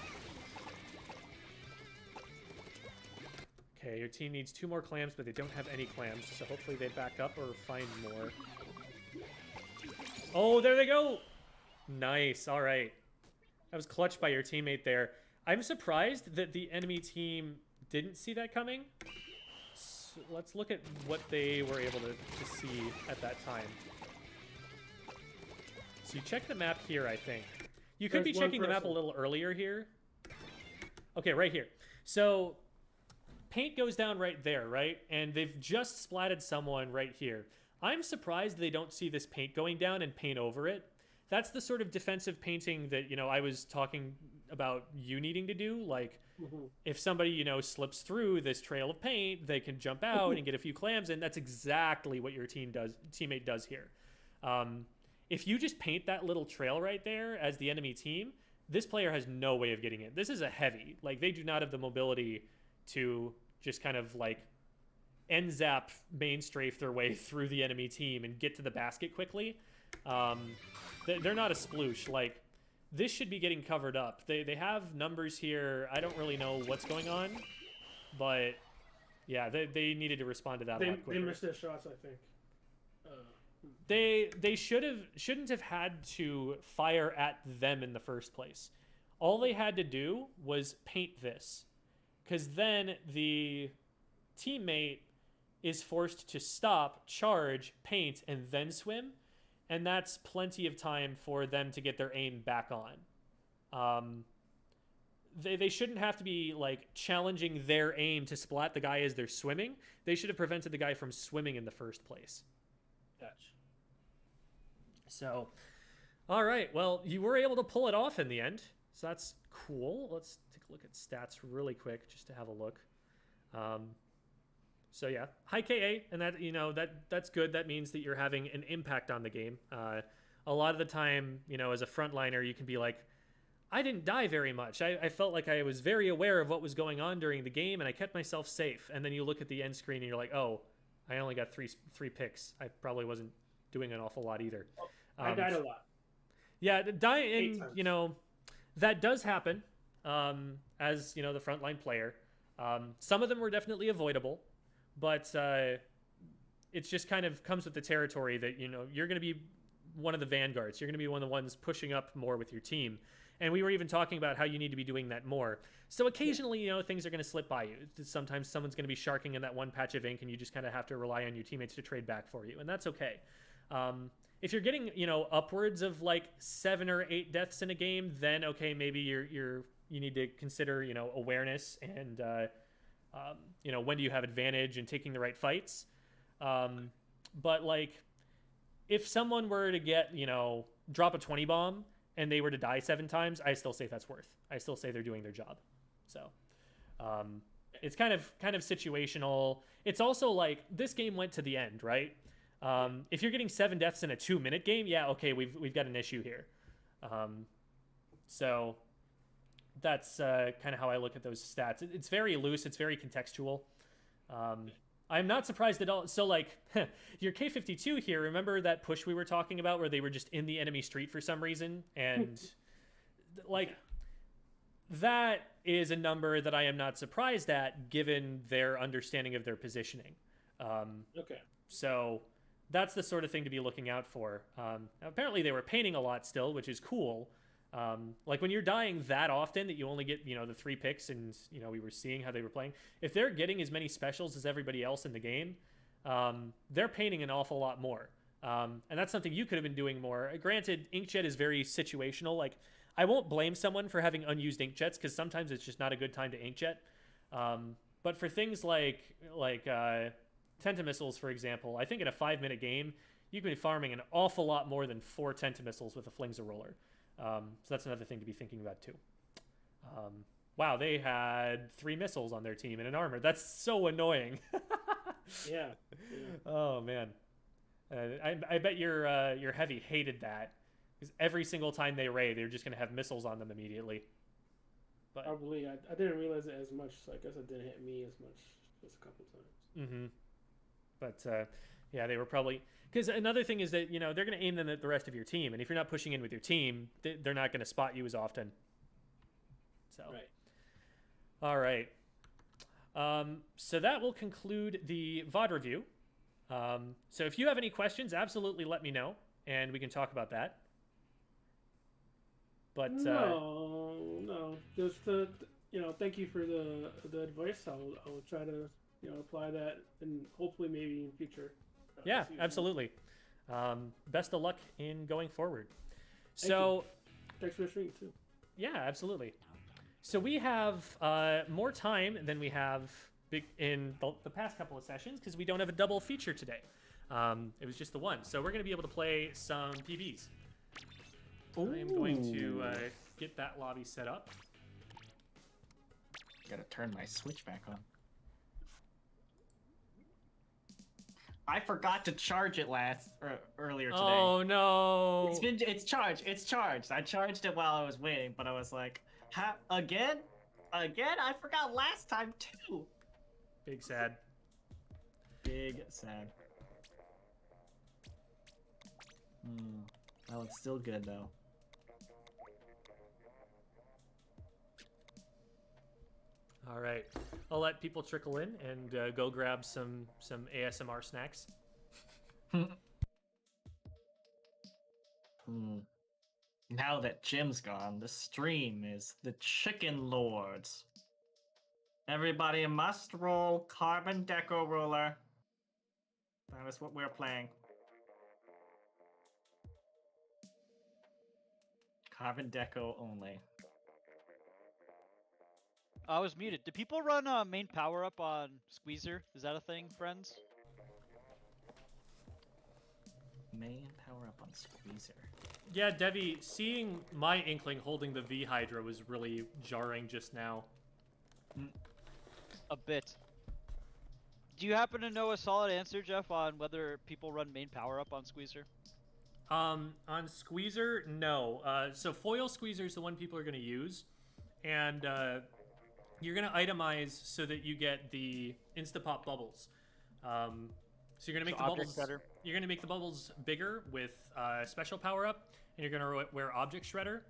Okay, your team needs 2 more clams, but they don't have any clams, so hopefully they back up or find more. Oh, there they go! Nice, all right. That was clutch by your teammate there. I'm surprised that the enemy team didn't see that coming. So let's look at what they were able to see at that time. So you check the map here, I think. You could be checking the map a little earlier here. Okay, right here. So paint goes down right there, right? And they've just splatted someone right here. I'm surprised they don't see this paint going down and paint over it. That's the sort of defensive painting that, you know, I was talking about you needing to do. Like, if somebody, you know, slips through this trail of paint, they can jump out and get a few clams, and that's exactly what your teammate does here. If you just paint that little trail right there as the enemy team, this player has no way of getting it. This is a heavy. Like, they do not have the mobility to just kind of like N-zap main strafe their way through the enemy team and get to the basket quickly. They're not a sploosh. Like, this should be getting covered up. They have numbers here. I don't really know what's going on, but yeah, they needed to respond to that a lot quicker. They missed their shots, I think. They shouldn't have had to fire at them in the first place. All they had to do was paint this, because then the teammate is forced to stop, charge, paint, and then swim, and that's plenty of time for them to get their aim back on. They shouldn't have to be like challenging their aim to splat the guy as they're swimming. They should have prevented the guy from swimming in the first place. Gotcha. So, all right. Well, you were able to pull it off in the end, so that's cool. Let's take a look at stats really quick just to have a look. So yeah, high KA, and that, you know, that's good. That means that you're having an impact on the game. A lot of the time, you know, as a frontliner, you can be like, I didn't die very much. I felt like I was very aware of what was going on during the game, and I kept myself safe. And then you look at the end screen, and you're like, oh, I only got three picks. I probably wasn't doing an awful lot either. I died a lot. Yeah, dying, you know, that does happen as, you know, the frontline player. Some of them were definitely avoidable, but it just kind of comes with the territory that, you know, you're going to be one of the vanguards. You're going to be one of the ones pushing up more with your team. And we were even talking about how you need to be doing that more. So occasionally, you know, things are going to slip by you. Sometimes someone's going to be sharking in that one patch of ink, and you just kind of have to rely on your teammates to trade back for you. And that's okay. If you're getting, you know, upwards of like 7 or 8 deaths in a game, then okay, maybe you need to consider, you know, awareness and, you know, when do you have advantage and taking the right fights. But like, if someone were to get, you know, drop a 20 bomb and they were to die 7 times, I still say that's worth. I still say they're doing their job. So it's kind of situational. It's also like this game went to the end, right? If you're getting 7 deaths in a 2-minute game, yeah, okay, we've got an issue here. So that's kind of how I look at those stats. It's very loose. It's very contextual. I'm not surprised at all. So, like, your K-52 here, remember that push we were talking about where they were just in the enemy street for some reason? And, like, that is a number that I am not surprised at given their understanding of their positioning. Okay. So that's the sort of thing to be looking out for. Now, apparently they were painting a lot still, which is cool. Like when you're dying that often that you only get, the 3 picks and, we were seeing how they were playing. If they're getting as many specials as everybody else in the game, they're painting an awful lot more. And that's something you could have been doing more. Granted, inkjet is very situational. Like, I won't blame someone for having unused inkjets because sometimes it's just not a good time to inkjet. But for things like Tentamissiles, for example, I think in a 5-minute game, you can be farming an awful lot more than 4 Tentamissiles with a Flingza roller. So that's another thing to be thinking about too. Wow, they had 3 missiles on their team and an armor. That's so annoying. Yeah. Oh man, I bet your heavy hated that because every single time they raid, they're just gonna have missiles on them immediately. But Probably. I didn't realize it as much, so I guess it didn't hit me as much just a couple times. mm-hmm. But yeah, they were probably because another thing is that they're gonna aim them at the rest of your team, and if you're not pushing in with your team, they're not gonna spot you as often. So. Right. All right. So that will conclude the VOD review. So if you have any questions, absolutely let me know, and we can talk about that. But no, just thank you for the advice. I'll try to apply that, and hopefully maybe in future. Yeah, absolutely. Best of luck in going forward. So, thanks for the stream too. Yeah, absolutely. So we have more time than we have in the past couple of sessions because we don't have a double feature today. It was just the one. So we're going to be able to play some PBs. I am going to get that lobby set up. Gotta turn my switch back on. I forgot to charge it earlier today. Oh no! It's charged. It's charged. I charged it while I was waiting, but I was like, again? I forgot last time too. Big sad. Big sad. That looks still good though. All right, I'll let people trickle in and go grab some ASMR snacks. Now that Jim's gone, the stream is the Chicken Lords. Everybody must roll Carbon Deco Ruler. That is what we're playing. Carbon Deco only. I was muted. Do people run main power up on Squeezer? Is that a thing, friends? Main power up on Squeezer. Yeah, Devi, seeing my Inkling holding the V Hydra was really jarring just now. A bit. Do you happen to know a solid answer, Jeff, on whether people run main power up on Squeezer? On Squeezer, no. So Foil Squeezer is the one people are going to use, and you're going to itemize so that you get the Instapop bubbles. So you're going to make the bubbles better. You're going to make the bubbles bigger with special power up, and you're going to wear Object Shredder.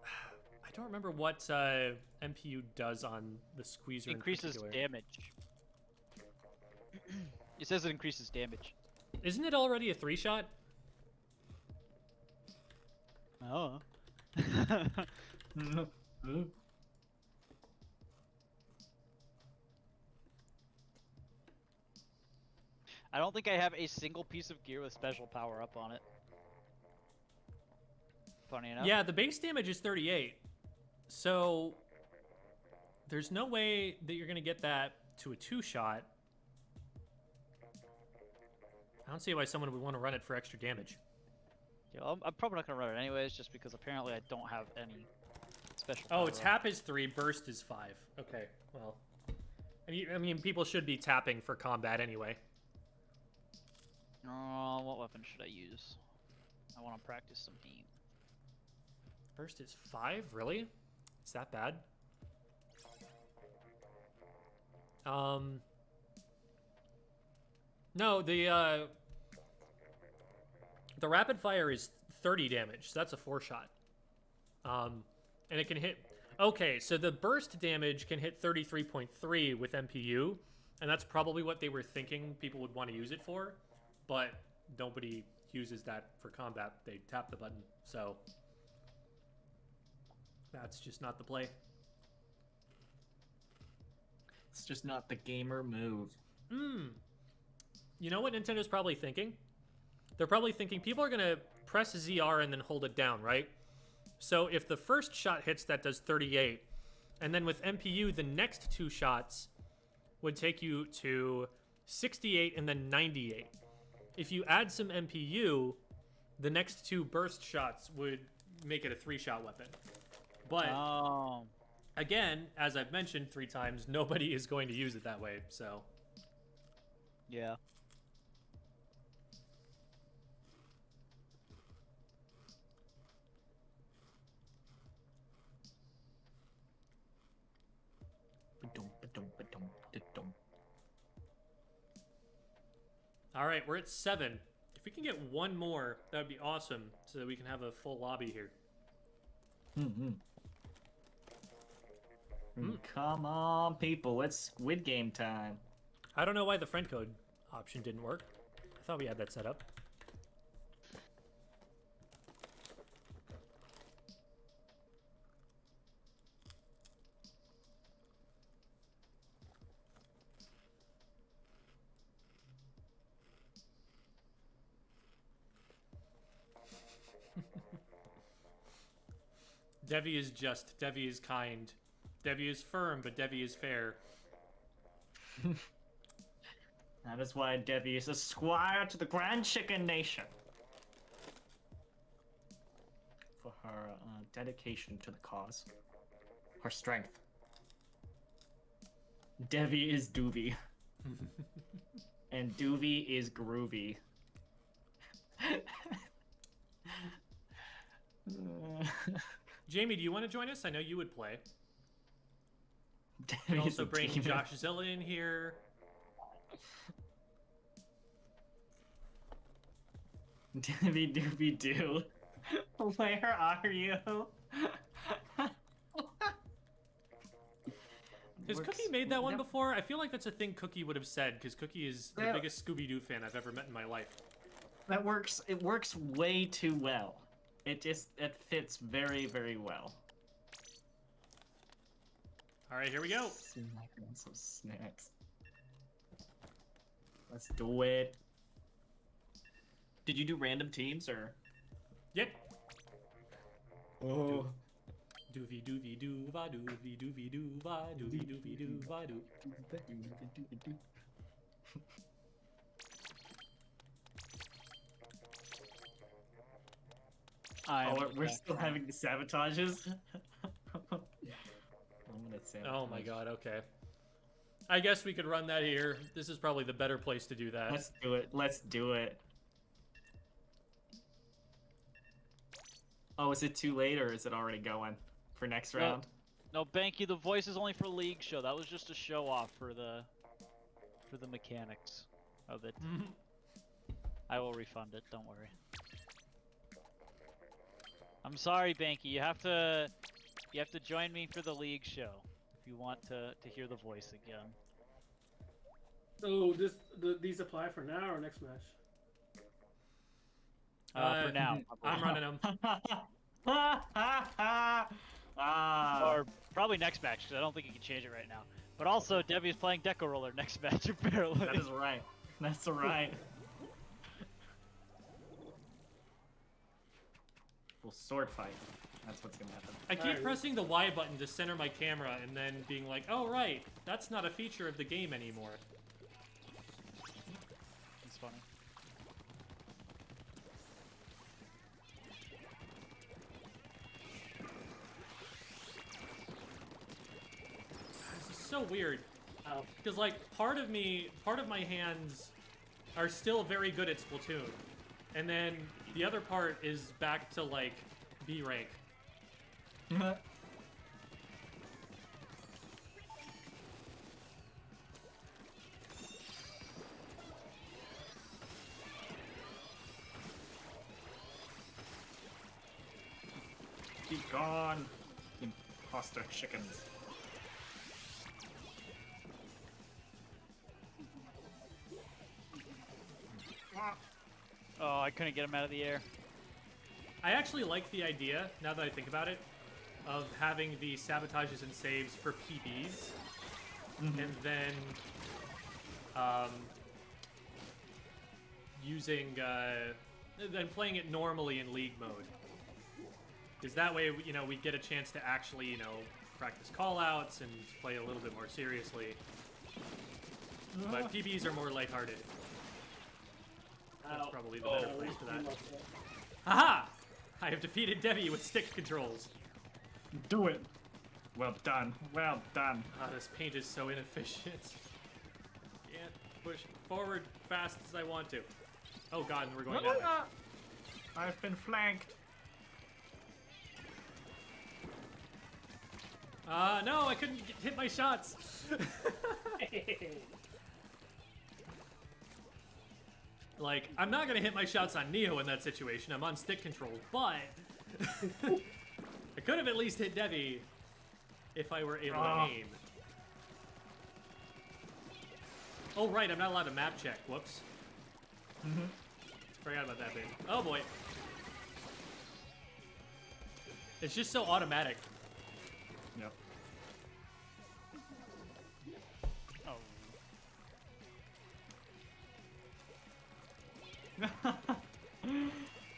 I don't remember what MPU does on the Squeezer. Increases damage. It says it increases damage. Isn't it already a 3-shot? Oh. I don't think I have a single piece of gear with special power up on it. Funny enough. Yeah, the base damage is 38. So there's no way that you're going to get that to a 2-shot. I don't see why someone would want to run it for extra damage. Yeah, I'm probably not going to run it anyways, just because apparently I don't have any special. Oh, power up. tap is 3, burst is 5. Okay, well. I mean, people should be tapping for combat anyway. What weapon should I use? I want to practice some aim. Burst is 5? Really? Is that bad? No, the rapid fire is 30 damage, so that's a 4-shot. And it can hit... Okay, so the burst damage can hit 33.3 with MPU, and that's probably what they were thinking people would want to use it for, but nobody uses that for combat. They tap the button, so that's just not the play. It's just not the gamer move. You know what Nintendo's probably thinking? They're probably thinking people are going to press ZR and then hold it down, right? So if the first shot hits, that does 38. And then with MPU, the next 2 shots would take you to 68 and then 98. If you add some MPU, the next 2 burst shots would make it a 3-shot weapon. But again, as I've mentioned 3 times, nobody is going to use it that way, so... Yeah. All right, we're at 7. If we can get 1 more, that would be awesome, so that we can have a full lobby here. Come on, people. It's Squid Game time. I don't know why the friend code option didn't work. I thought we had that set up. Devi is just, Devi is kind. Devi is firm, but Devi is fair. That is why Devi is a squire to the Grand Chicken Nation. For her dedication to the cause. Her strength. Devi is Doovy. And Doovy is groovy. Jamie, do you want to join us? I know you would play. Devi We is also a bring demon. Josh Zilla in here. Devi Doovy Doo. Where are you? Has Cookie made that one before? I feel like that's a thing Cookie would have said, because Cookie is the Yeah. biggest Scooby-Doo fan I've ever met in my life. That works. It works way too well. It fits very, very well. All right, here we go. Some snacks. Let's do it. Did you do random teams or? Yep. Oh. Doovy doovy doo va doovy doovy doo va doovy doovy doo va doo. We're still having the sabotages. I'm gonna sabotage. Oh my god, okay. I guess we could run that here. This is probably the better place to do that. Let's do it. Let's do it. Oh, is it too late or is it already going for next round? No, Banky, the voice is only for League Show. That was just a show off for the mechanics of it. I will refund it, don't worry. I'm sorry, Banky. You have to join me for the League Show if you want to hear the voice again. So these apply for now or next match? For now. I'm running them. Or probably next match, because I don't think you can change it right now. But also, Debbie is playing Deco Roller next match, apparently. That is right. That's right. We'll sword fight. That's what's gonna happen. I keep pressing the Y button to center my camera and then being like, oh right, that's not a feature of the game anymore. It's funny. so weird. Oh. Because, like, part of my hands are still very good at Splatoon. And then the other part is back to, like, B rank. Be gone, imposter chickens. Oh, I couldn't get him out of the air. I actually like the idea, now that I think about it, of having the sabotages and saves for PBs, and then then playing it normally in League mode. Because that way, you know, we get a chance to actually, you know, practice callouts and play a little bit more seriously. But PBs are more lighthearted. That's probably the better place for that. Haha! I have defeated Debbie with stick controls. Do it. Well done. Well done. Ah, this paint is so inefficient. Can't push forward fast as I want to. Oh god, and we're going down there. I've been flanked. No, I couldn't hit my shots. Like, I'm not gonna hit my shots on Neo in that situation. I'm on stick control, but I could have at least hit Debbie if I were able to aim. Oh right, I'm not allowed to map check. Whoops. Forgot about that bit. Oh boy. It's just so automatic. Yep.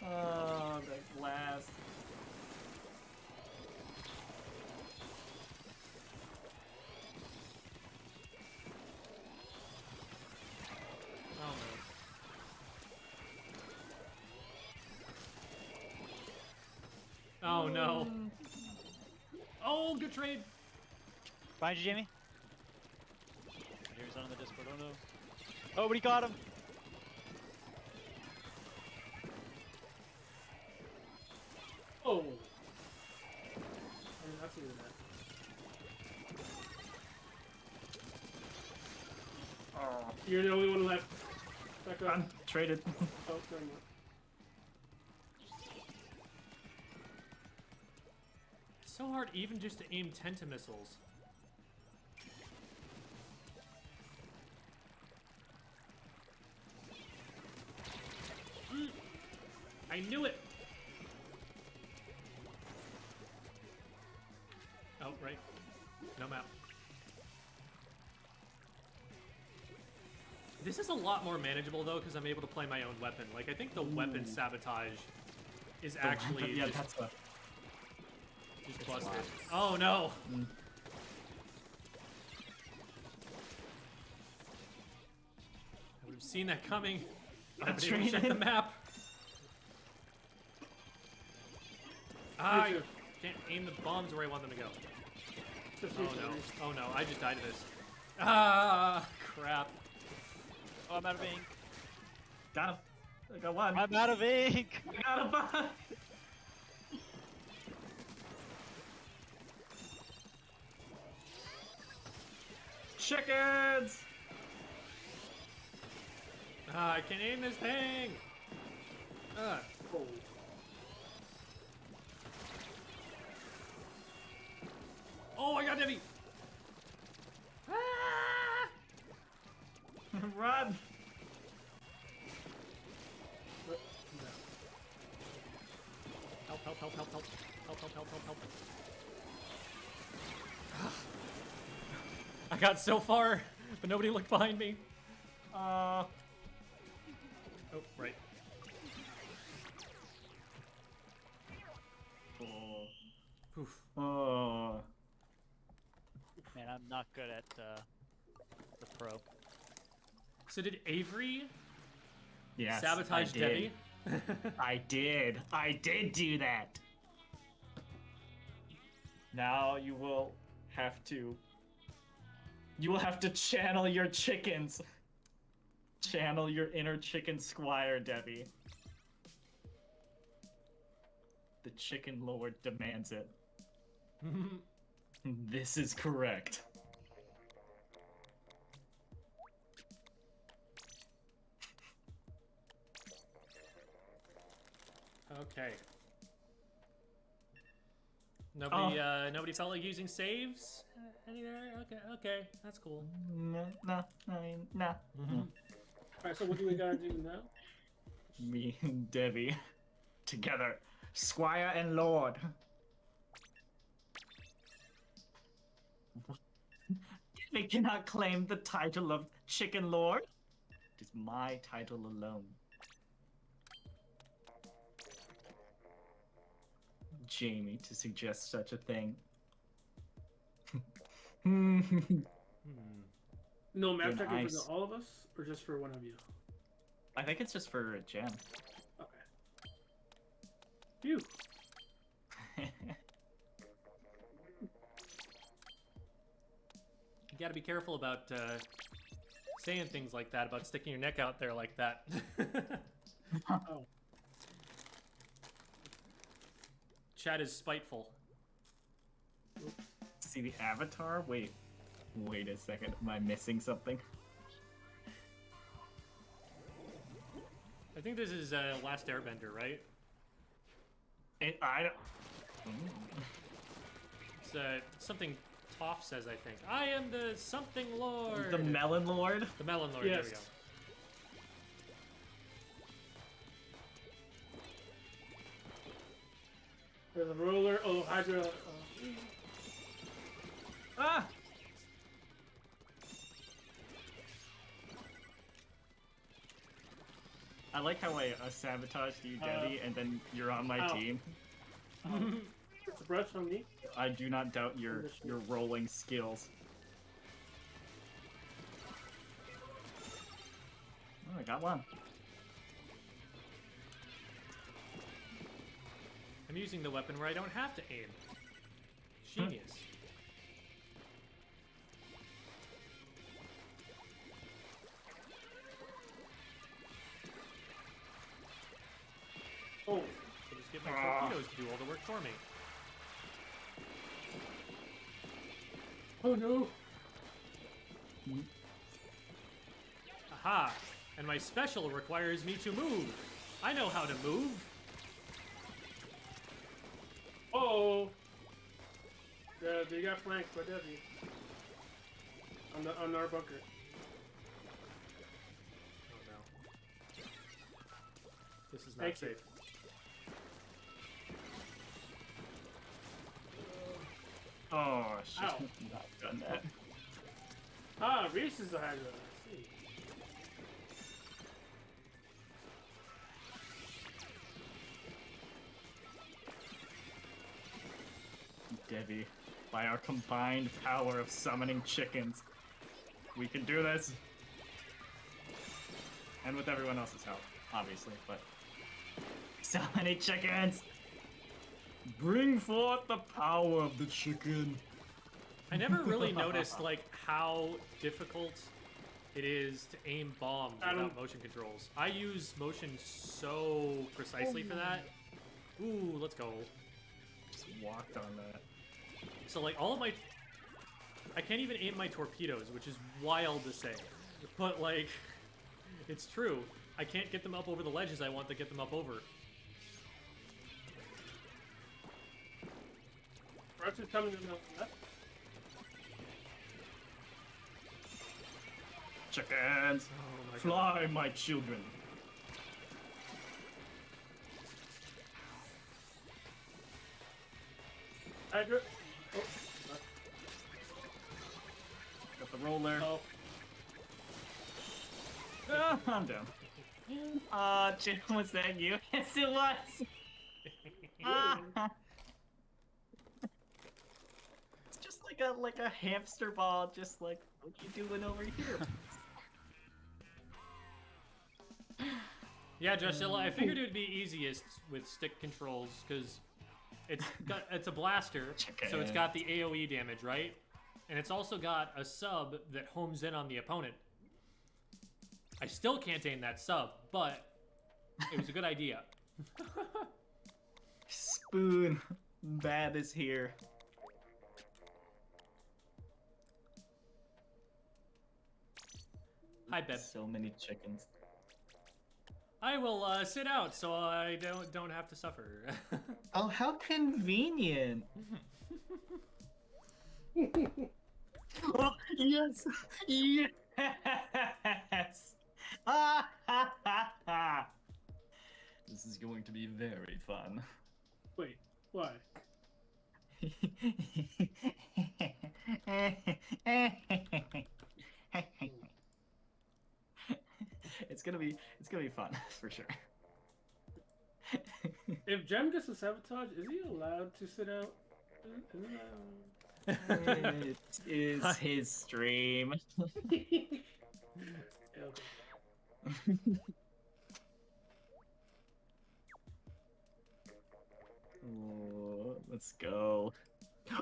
Oh, that glass. Oh no. Oh, good trade. Behind you, Jamie. Here's on the Discord. Oh no. Oh, but he got him. Oh. I did not see that. Oh, You're the only one left. Back up. I'm traded. Oh, sorry, not. It's so hard even just to aim tentamissiles. I knew it! Oh, right. No map. This is a lot more manageable, though, because I'm able to play my own weapon. Like, I think the weapon sabotage is actually yeah, just, that's a. just busted. Oh, no! I would have seen that coming. I've been able to check the map. Ah, you can't aim the bombs where I want them to go. Oh no. Oh no, I just died to this. Ah, crap. Oh, I'm out of ink. Got him. I got one. I'm out of ink. I got a bot. Chickens! Ah, I can't aim this thing! Ah. Oh. Oh, I got Debbie! Ah! Run! Help, help, help, help, help. Help, help, help, help, help. I got so far, but nobody looked behind me. Oh, right. Oh. Oof. Oh. Man, I'm not good at the pro. So did Avery Yes, sabotage I did. Debbie? I did. I did do that. Now you will have to You will have to channel your chickens. Channel your inner chicken squire, Debbie. The chicken lord demands it. This is correct. Okay. Nobody felt like using saves? Any there? Okay, that's cool. No. Alright, so what do we gotta do now? Me and Debbie. Together. Squire and Lord. They cannot claim the title of Chicken Lord. It is my title alone. Jamie to suggest such a thing. No map Good checking ice. for all of us, or just for one of you? I think it's just for Jen. Okay. Phew. You gotta be careful about saying things like that, about sticking your neck out there like that. Oh. Chat is spiteful. See the avatar? Wait a second. Am I missing something? I think this is Last Airbender, right? I don't. It's something Toph says, I think. I am the something lord. The Melon Lord? The Melon Lord. Yes. There we go. There's a roller. Oh, Hydra. Ah! I like how I sabotaged you, Debbie, and then you're on my ow. team. It's a brush on me. I do not doubt your rolling skills. Oh, I got one. I'm using the weapon where I don't have to aim. Genius. Oh. I'll just get my torpedoes to do all the work for me. Oh no. Aha! And my special requires me to move. I know how to move. Oh. Yeah, they got flanked by Debbie. On our bunker. Oh no. This is not Thank you. safe. Oh, she's Ow. not done that. Ah, Reese is the Hydra. I see. Debbie, by our combined power of summoning chickens, we can do this. And with everyone else's help, obviously, but... So many chickens! Bring forth the power of the chicken! I never really noticed like how difficult it is to aim bombs without motion controls. I use motion so precisely for that. Ooh, let's go. Just walked on that. So like all of my... I can't even aim my torpedoes, which is wild to say. But like, it's true. I can't get them up over the ledges I want to get them up over. Rush is coming in the left. Chickens! Oh my God. Fly, my children! Hydra. Oh. Got the roller. Oh. Ah, I'm down. Jim, was that you? Yes, it was! Ah. It's just like a hamster ball, just like, what you doing over here? Yeah, Joshilla, I figured it would be easiest with stick controls because it's a blaster, so it's got the AoE damage, right? and it's also got a sub that homes in on the opponent. I still can't aim that sub, but it was a good idea. Spoon, Bab is here. Hi, Beb. So many chickens. I will sit out so I don't have to suffer. Oh, how convenient! Oh, yes! Yes! Ah, ha, ha, ha. This is going to be very fun. Wait, why? It's gonna be fun for sure. If Jem gets a sabotage, is he allowed to sit out? Isn't It is his stream. yeah, okay. Oh, let's go.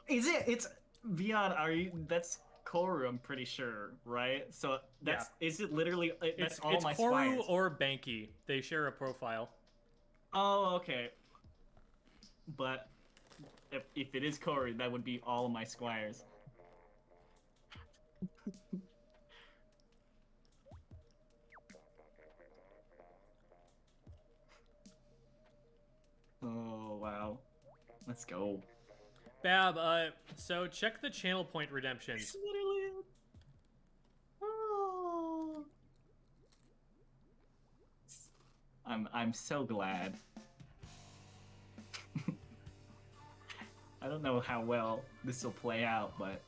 Is it? It's Vion. Are you? That's Koru. I'm pretty sure, right? So that's. Is it literally? That's all it's my Koru squires. or Banky. They share a profile. Oh, okay. But if it is Koru, that would be all of my squires. Oh wow. Let's go. Bab, so check the channel point redemptions. It's literally it. Oh. I'm so glad. I don't know how well this will play out, but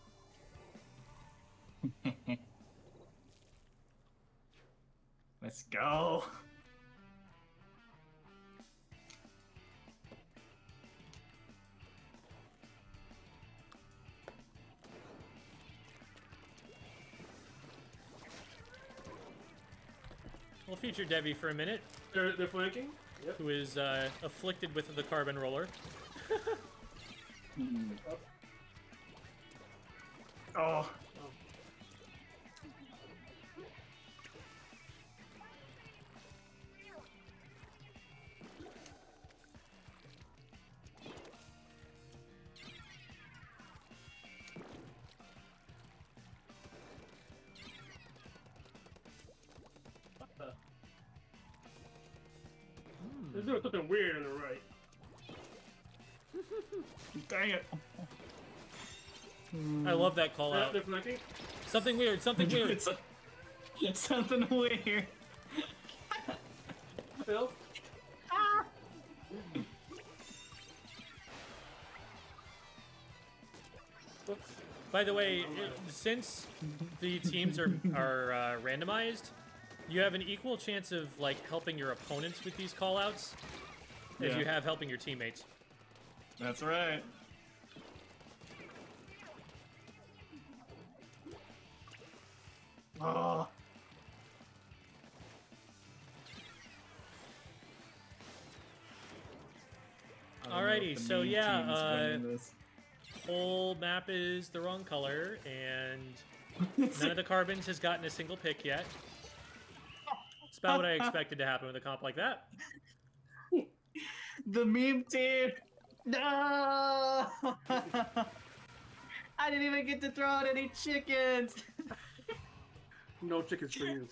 let's go. We'll feature Debbie for a minute, They're flanking? Yep. who is afflicted with the carbon roller. Oh. What the? They're doing something weird on the right. Dang it. I love that call out. They're flanking? Something weird, something weird. It's something weird. Phil? Whoops. By the way, since the teams are randomized, you have an equal chance of like helping your opponents with these callouts as Yeah. you have helping your teammates. That's right. Oh. I don't know Alrighty, if the so main yeah, team is winning this. Whole map is the wrong color, and none of the carbons has gotten a single pick yet. It's about what I expected to happen with a comp like that. The meme team. No. I didn't even get to throw out any chickens. No chickens for you.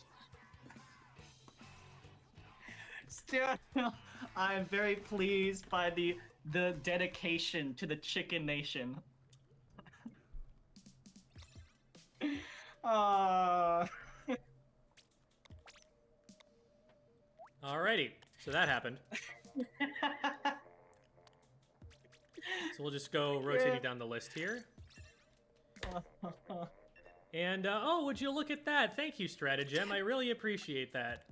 Still, I'm very pleased by the dedication to the Chicken Nation. Alrighty, so that happened. So we'll just go rotating down the list here. And, oh, would you look at that? Thank you, Stratagem. I really appreciate that.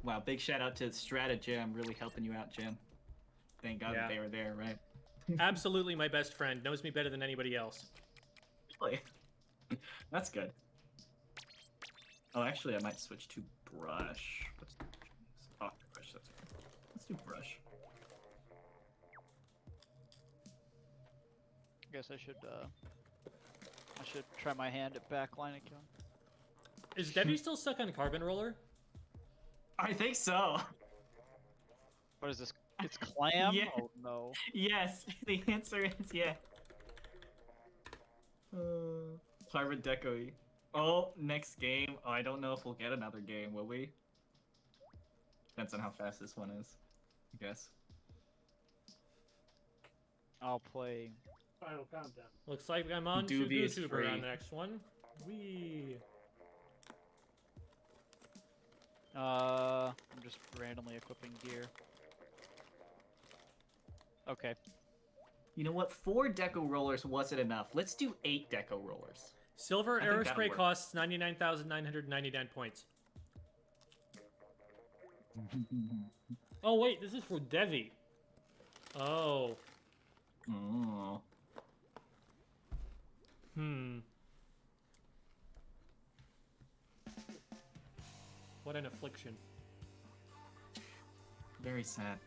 Wow, big shout out to Stratagem really helping you out, Jim. Thank God Yeah. they were there, right? Absolutely my best friend. Knows me better than anybody else. Really? That's good. Oh, actually, I might switch to brush. What's brush? That's okay. Let's do brush. I guess I should try my hand at backline again. Is Debbie still stuck on Carbon Roller? I think so. What is this? It's clam? Yeah. Oh no. Yes, the answer is yes. Carbon Deco. Oh, next game. Oh, I don't know if we'll get another game, will we? Depends on how fast this one is, I guess. I'll play. Final countdown. Looks like I'm on to Doobie is YouTuber free. on the next one. Wee. I'm just randomly equipping gear. Okay. You know what? 4 Deco Rollers wasn't enough. Let's do 8 Deco Rollers. Silver I think that'll Aerospray work. costs 99,999 points. Oh wait, this is for Devi. Oh. Oh. What an affliction. Very sad.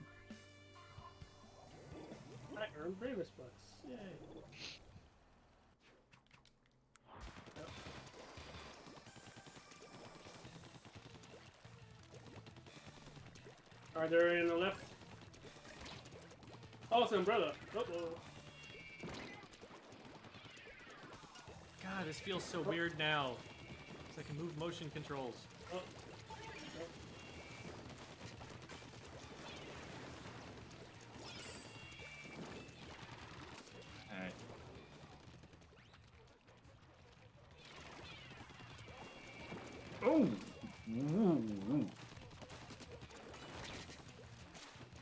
I earned Bravous bucks. Yay. Are there any on the left? Oh, it's an umbrella. Oh, God, this feels so weird now. It's like I can move motion controls. oh. Alright. Oh! Ooh.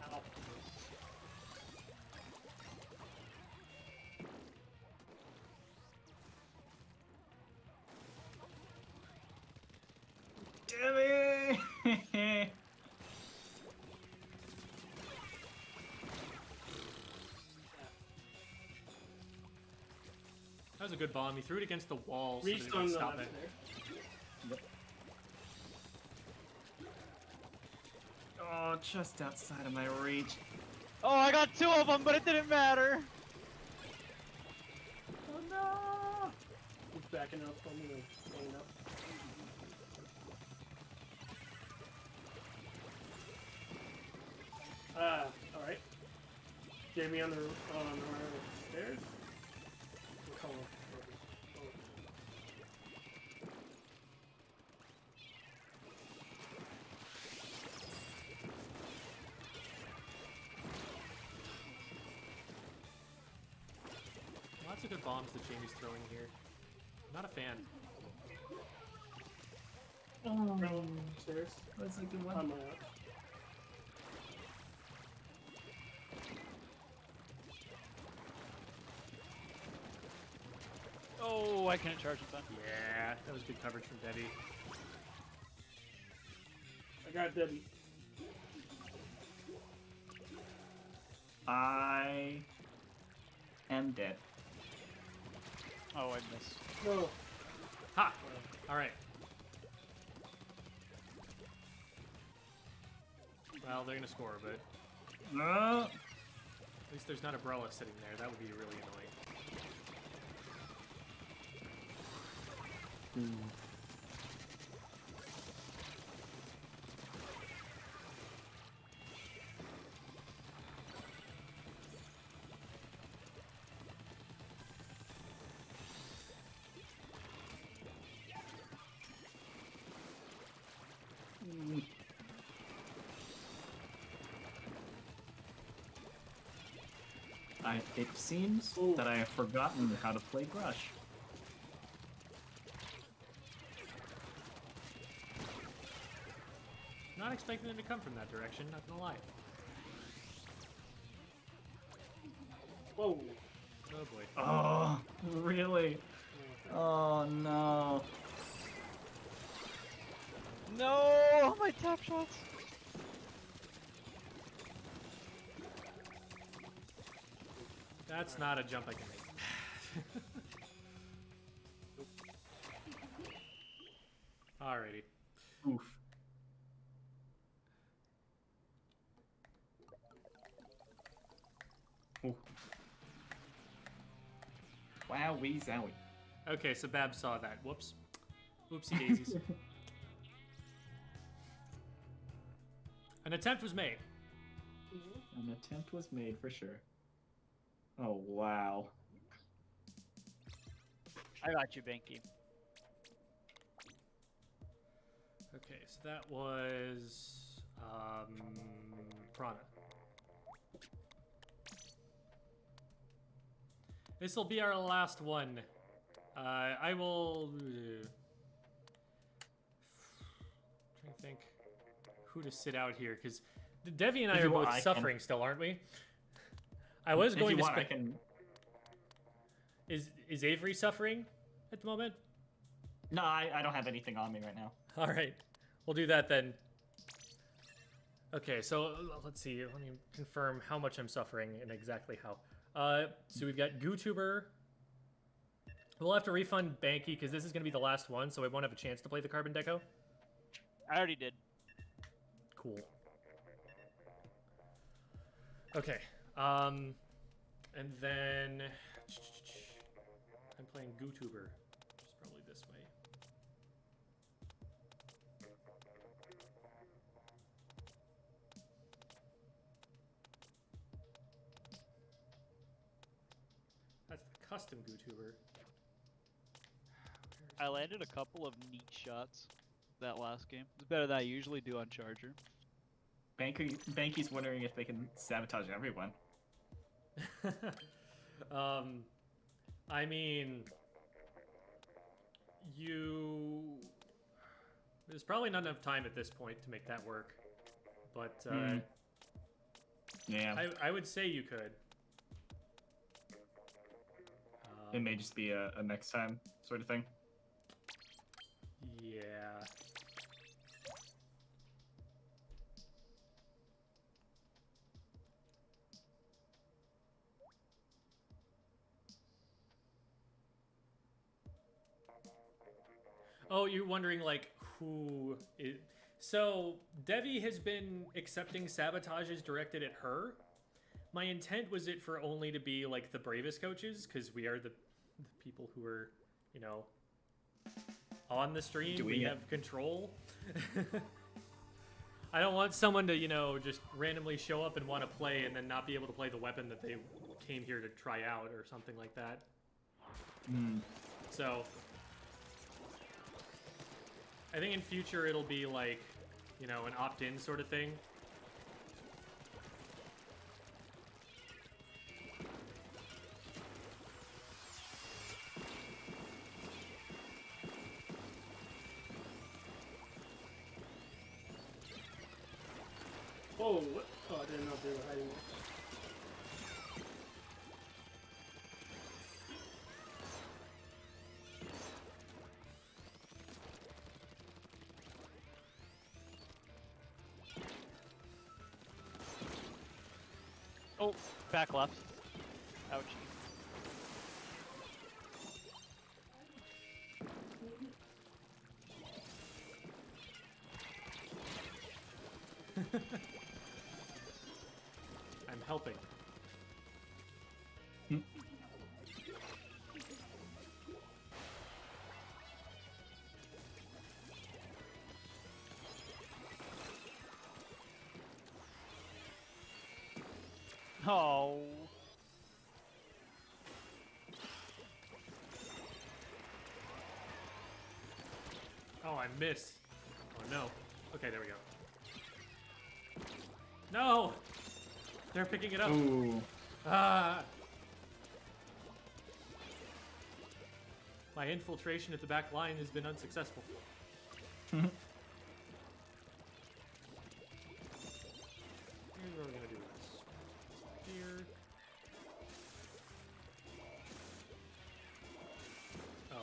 Ow. Damn it! That was a good bomb. He threw it against the wall so that it Reached would on the stop left it. there. Oh, just outside of my reach. Oh, I got 2 of them, but it didn't matter. Oh no! He's backing up from me and going up. Alright. Jamie on the stairs? What color? Oh. Lots of good bombs that Jamie's throwing here. Not a fan. Oh, Stairs. that's a good On one. my left. Oh, I couldn't charge in time. Yeah, that was good coverage from Debbie. I got Debbie. I am dead. Oh, I missed. No. Ha! Alright. Well, they're gonna score, but No. at least there's not a Brella sitting there. That would be really annoying. It seems Ooh. that I have forgotten how to play Brush. Not expecting them to come from that direction, not gonna lie. Whoa. Oh boy. Oh, really? Oh no. No, my tap shots. That's not a jump I can make. Alrighty. Oof. Ooh. Wow, wee zowie. Okay, so Bab saw that. Whoops. Oopsie daisies. An attempt was made. An attempt was made for sure. Oh, wow. I got you, Banky. Okay, so that was Prana. This will be our last one. I will trying to think who to sit out here because Devi and I are both suffering still, aren't we? I was going to spend. Is Avery suffering at the moment? No, I don't have anything on me right now. All right, we'll do that then. Okay, so let's see. Let me confirm how much I'm suffering and exactly how. So we've got GooTuber. We'll have to refund Banky because this is going to be the last one, so I won't have a chance to play the Carbon Deco. I already did. Cool. Okay. And then I'm playing GooTuber, which is probably this way. That's the custom GooTuber. I landed a couple of neat shots that last game. It's better than I usually do on Charger. Banky's wondering if they can sabotage everyone. I mean, there's probably not enough time at this point to make that work, but yeah, I would say you could. It may just be a next time sort of thing. Yeah. Oh, you're wondering, like, who is... So, Devi has been accepting sabotages directed at her. My intent was it for only to be, like, the bravest coaches, because we are the people who are, you know, on the stream. We have control. I don't want someone to, you know, just randomly show up and want to play and then not be able to play the weapon that they came here to try out or something like that. So... I think in future it'll be like, you know, an opt-in sort of thing. Oh, what? Oh, I didn't know they were hiding it. Oh, back left. Ouchie. I'm helping. Oh. Oh, I missed. Oh, no. Okay, there we go. No! They're picking it up. Ooh. Ah! My infiltration at the back line has been unsuccessful. Here's what we're gonna do. Here. Oh.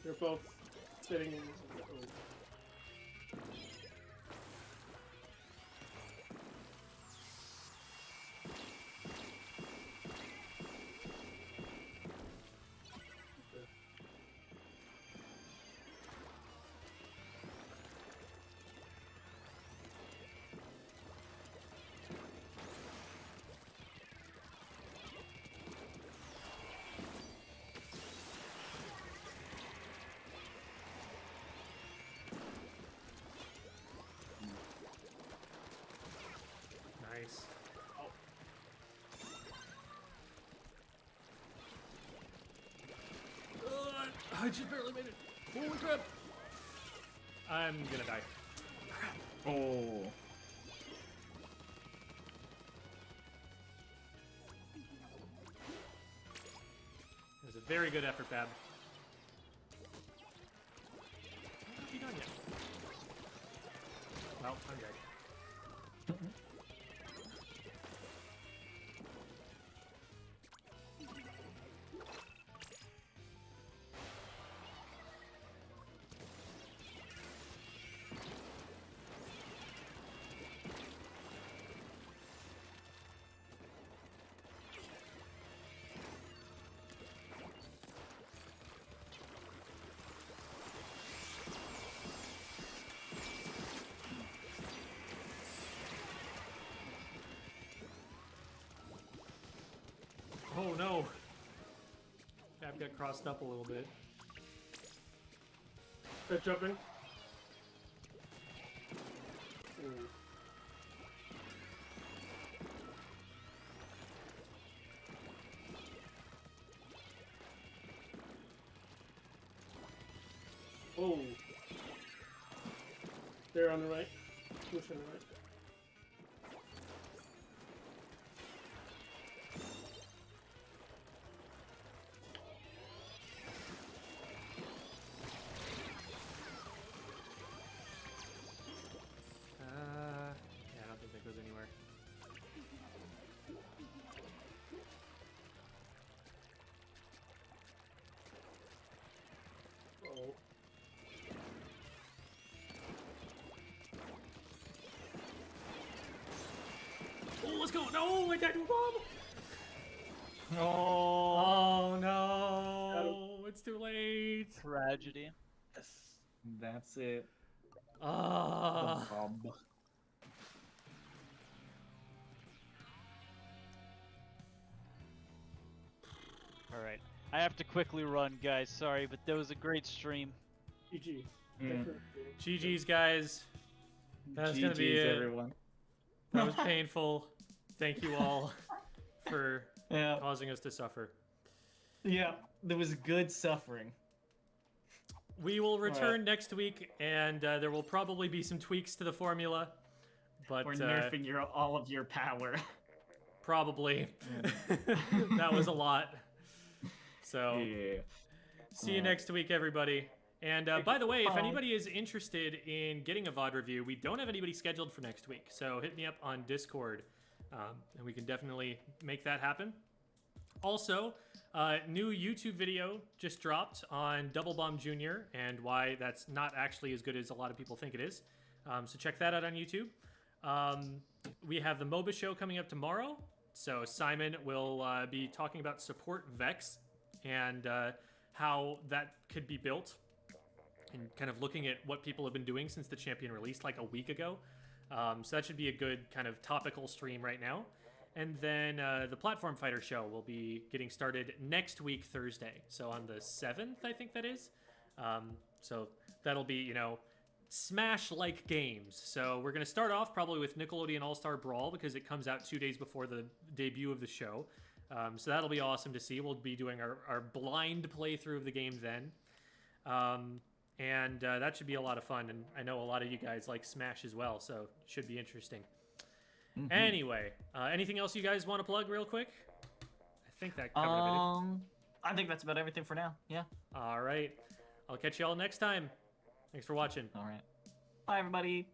They're both sitting in. Nice. I just barely made it. Holy crap! I'm gonna die. Oh. It was a very good effort, Bab. What have you done yet? Well, I'm dead. Oh no! Bab got crossed up a little bit. They're jumping. Ooh. Oh. They're on the right. Push on the right. Yeah, I don't think that goes anywhere. Oh. Oh, let's go! No, I died to a bomb! Oh. Oh no! It's too late. Tragedy. Yes. That's it. Ah. Bob. All right. I have to quickly run, guys. Sorry, but that was a great stream. GG. Mm. GG's, guys. That's gonna be GG's, it. everyone. That was painful. Thank you all for Yeah. causing us to suffer. Yeah. There was good suffering. We will return Alright. next week, and there will probably be some tweaks to the formula, but We're nerfing all of your power. probably. That was a lot. So, Yeah. see you next week, everybody. And by the way, if Bye. anybody is interested in getting a VOD review, we don't have anybody scheduled for next week, so hit me up on Discord, and we can definitely make that happen. Also, new YouTube video just dropped on Double Bomb Jr. and why that's not actually as good as a lot of people think it is. So check that out on YouTube. We have the MOBA show coming up tomorrow. So Simon will be talking about support Vex and how that could be built, and kind of looking at what people have been doing since the champion released like a week ago. So that should be a good kind of topical stream right now. And then the Platform Fighter show will be getting started next week, Thursday. So on the 7th, I think that is. So that'll be, you know, Smash-like games. So we're going to start off probably with Nickelodeon All-Star Brawl because it comes out 2 days before the debut of the show. So that'll be awesome to see. We'll be doing our blind playthrough of the game then. And that should be a lot of fun. And I know a lot of you guys like Smash as well, so it should be interesting. Mhm. Anyway, anything else you guys want to plug real quick? I think that covered everything. I think that's about everything for now. Yeah. All right. I'll catch you all next time. Thanks for watching. All right. Bye, everybody.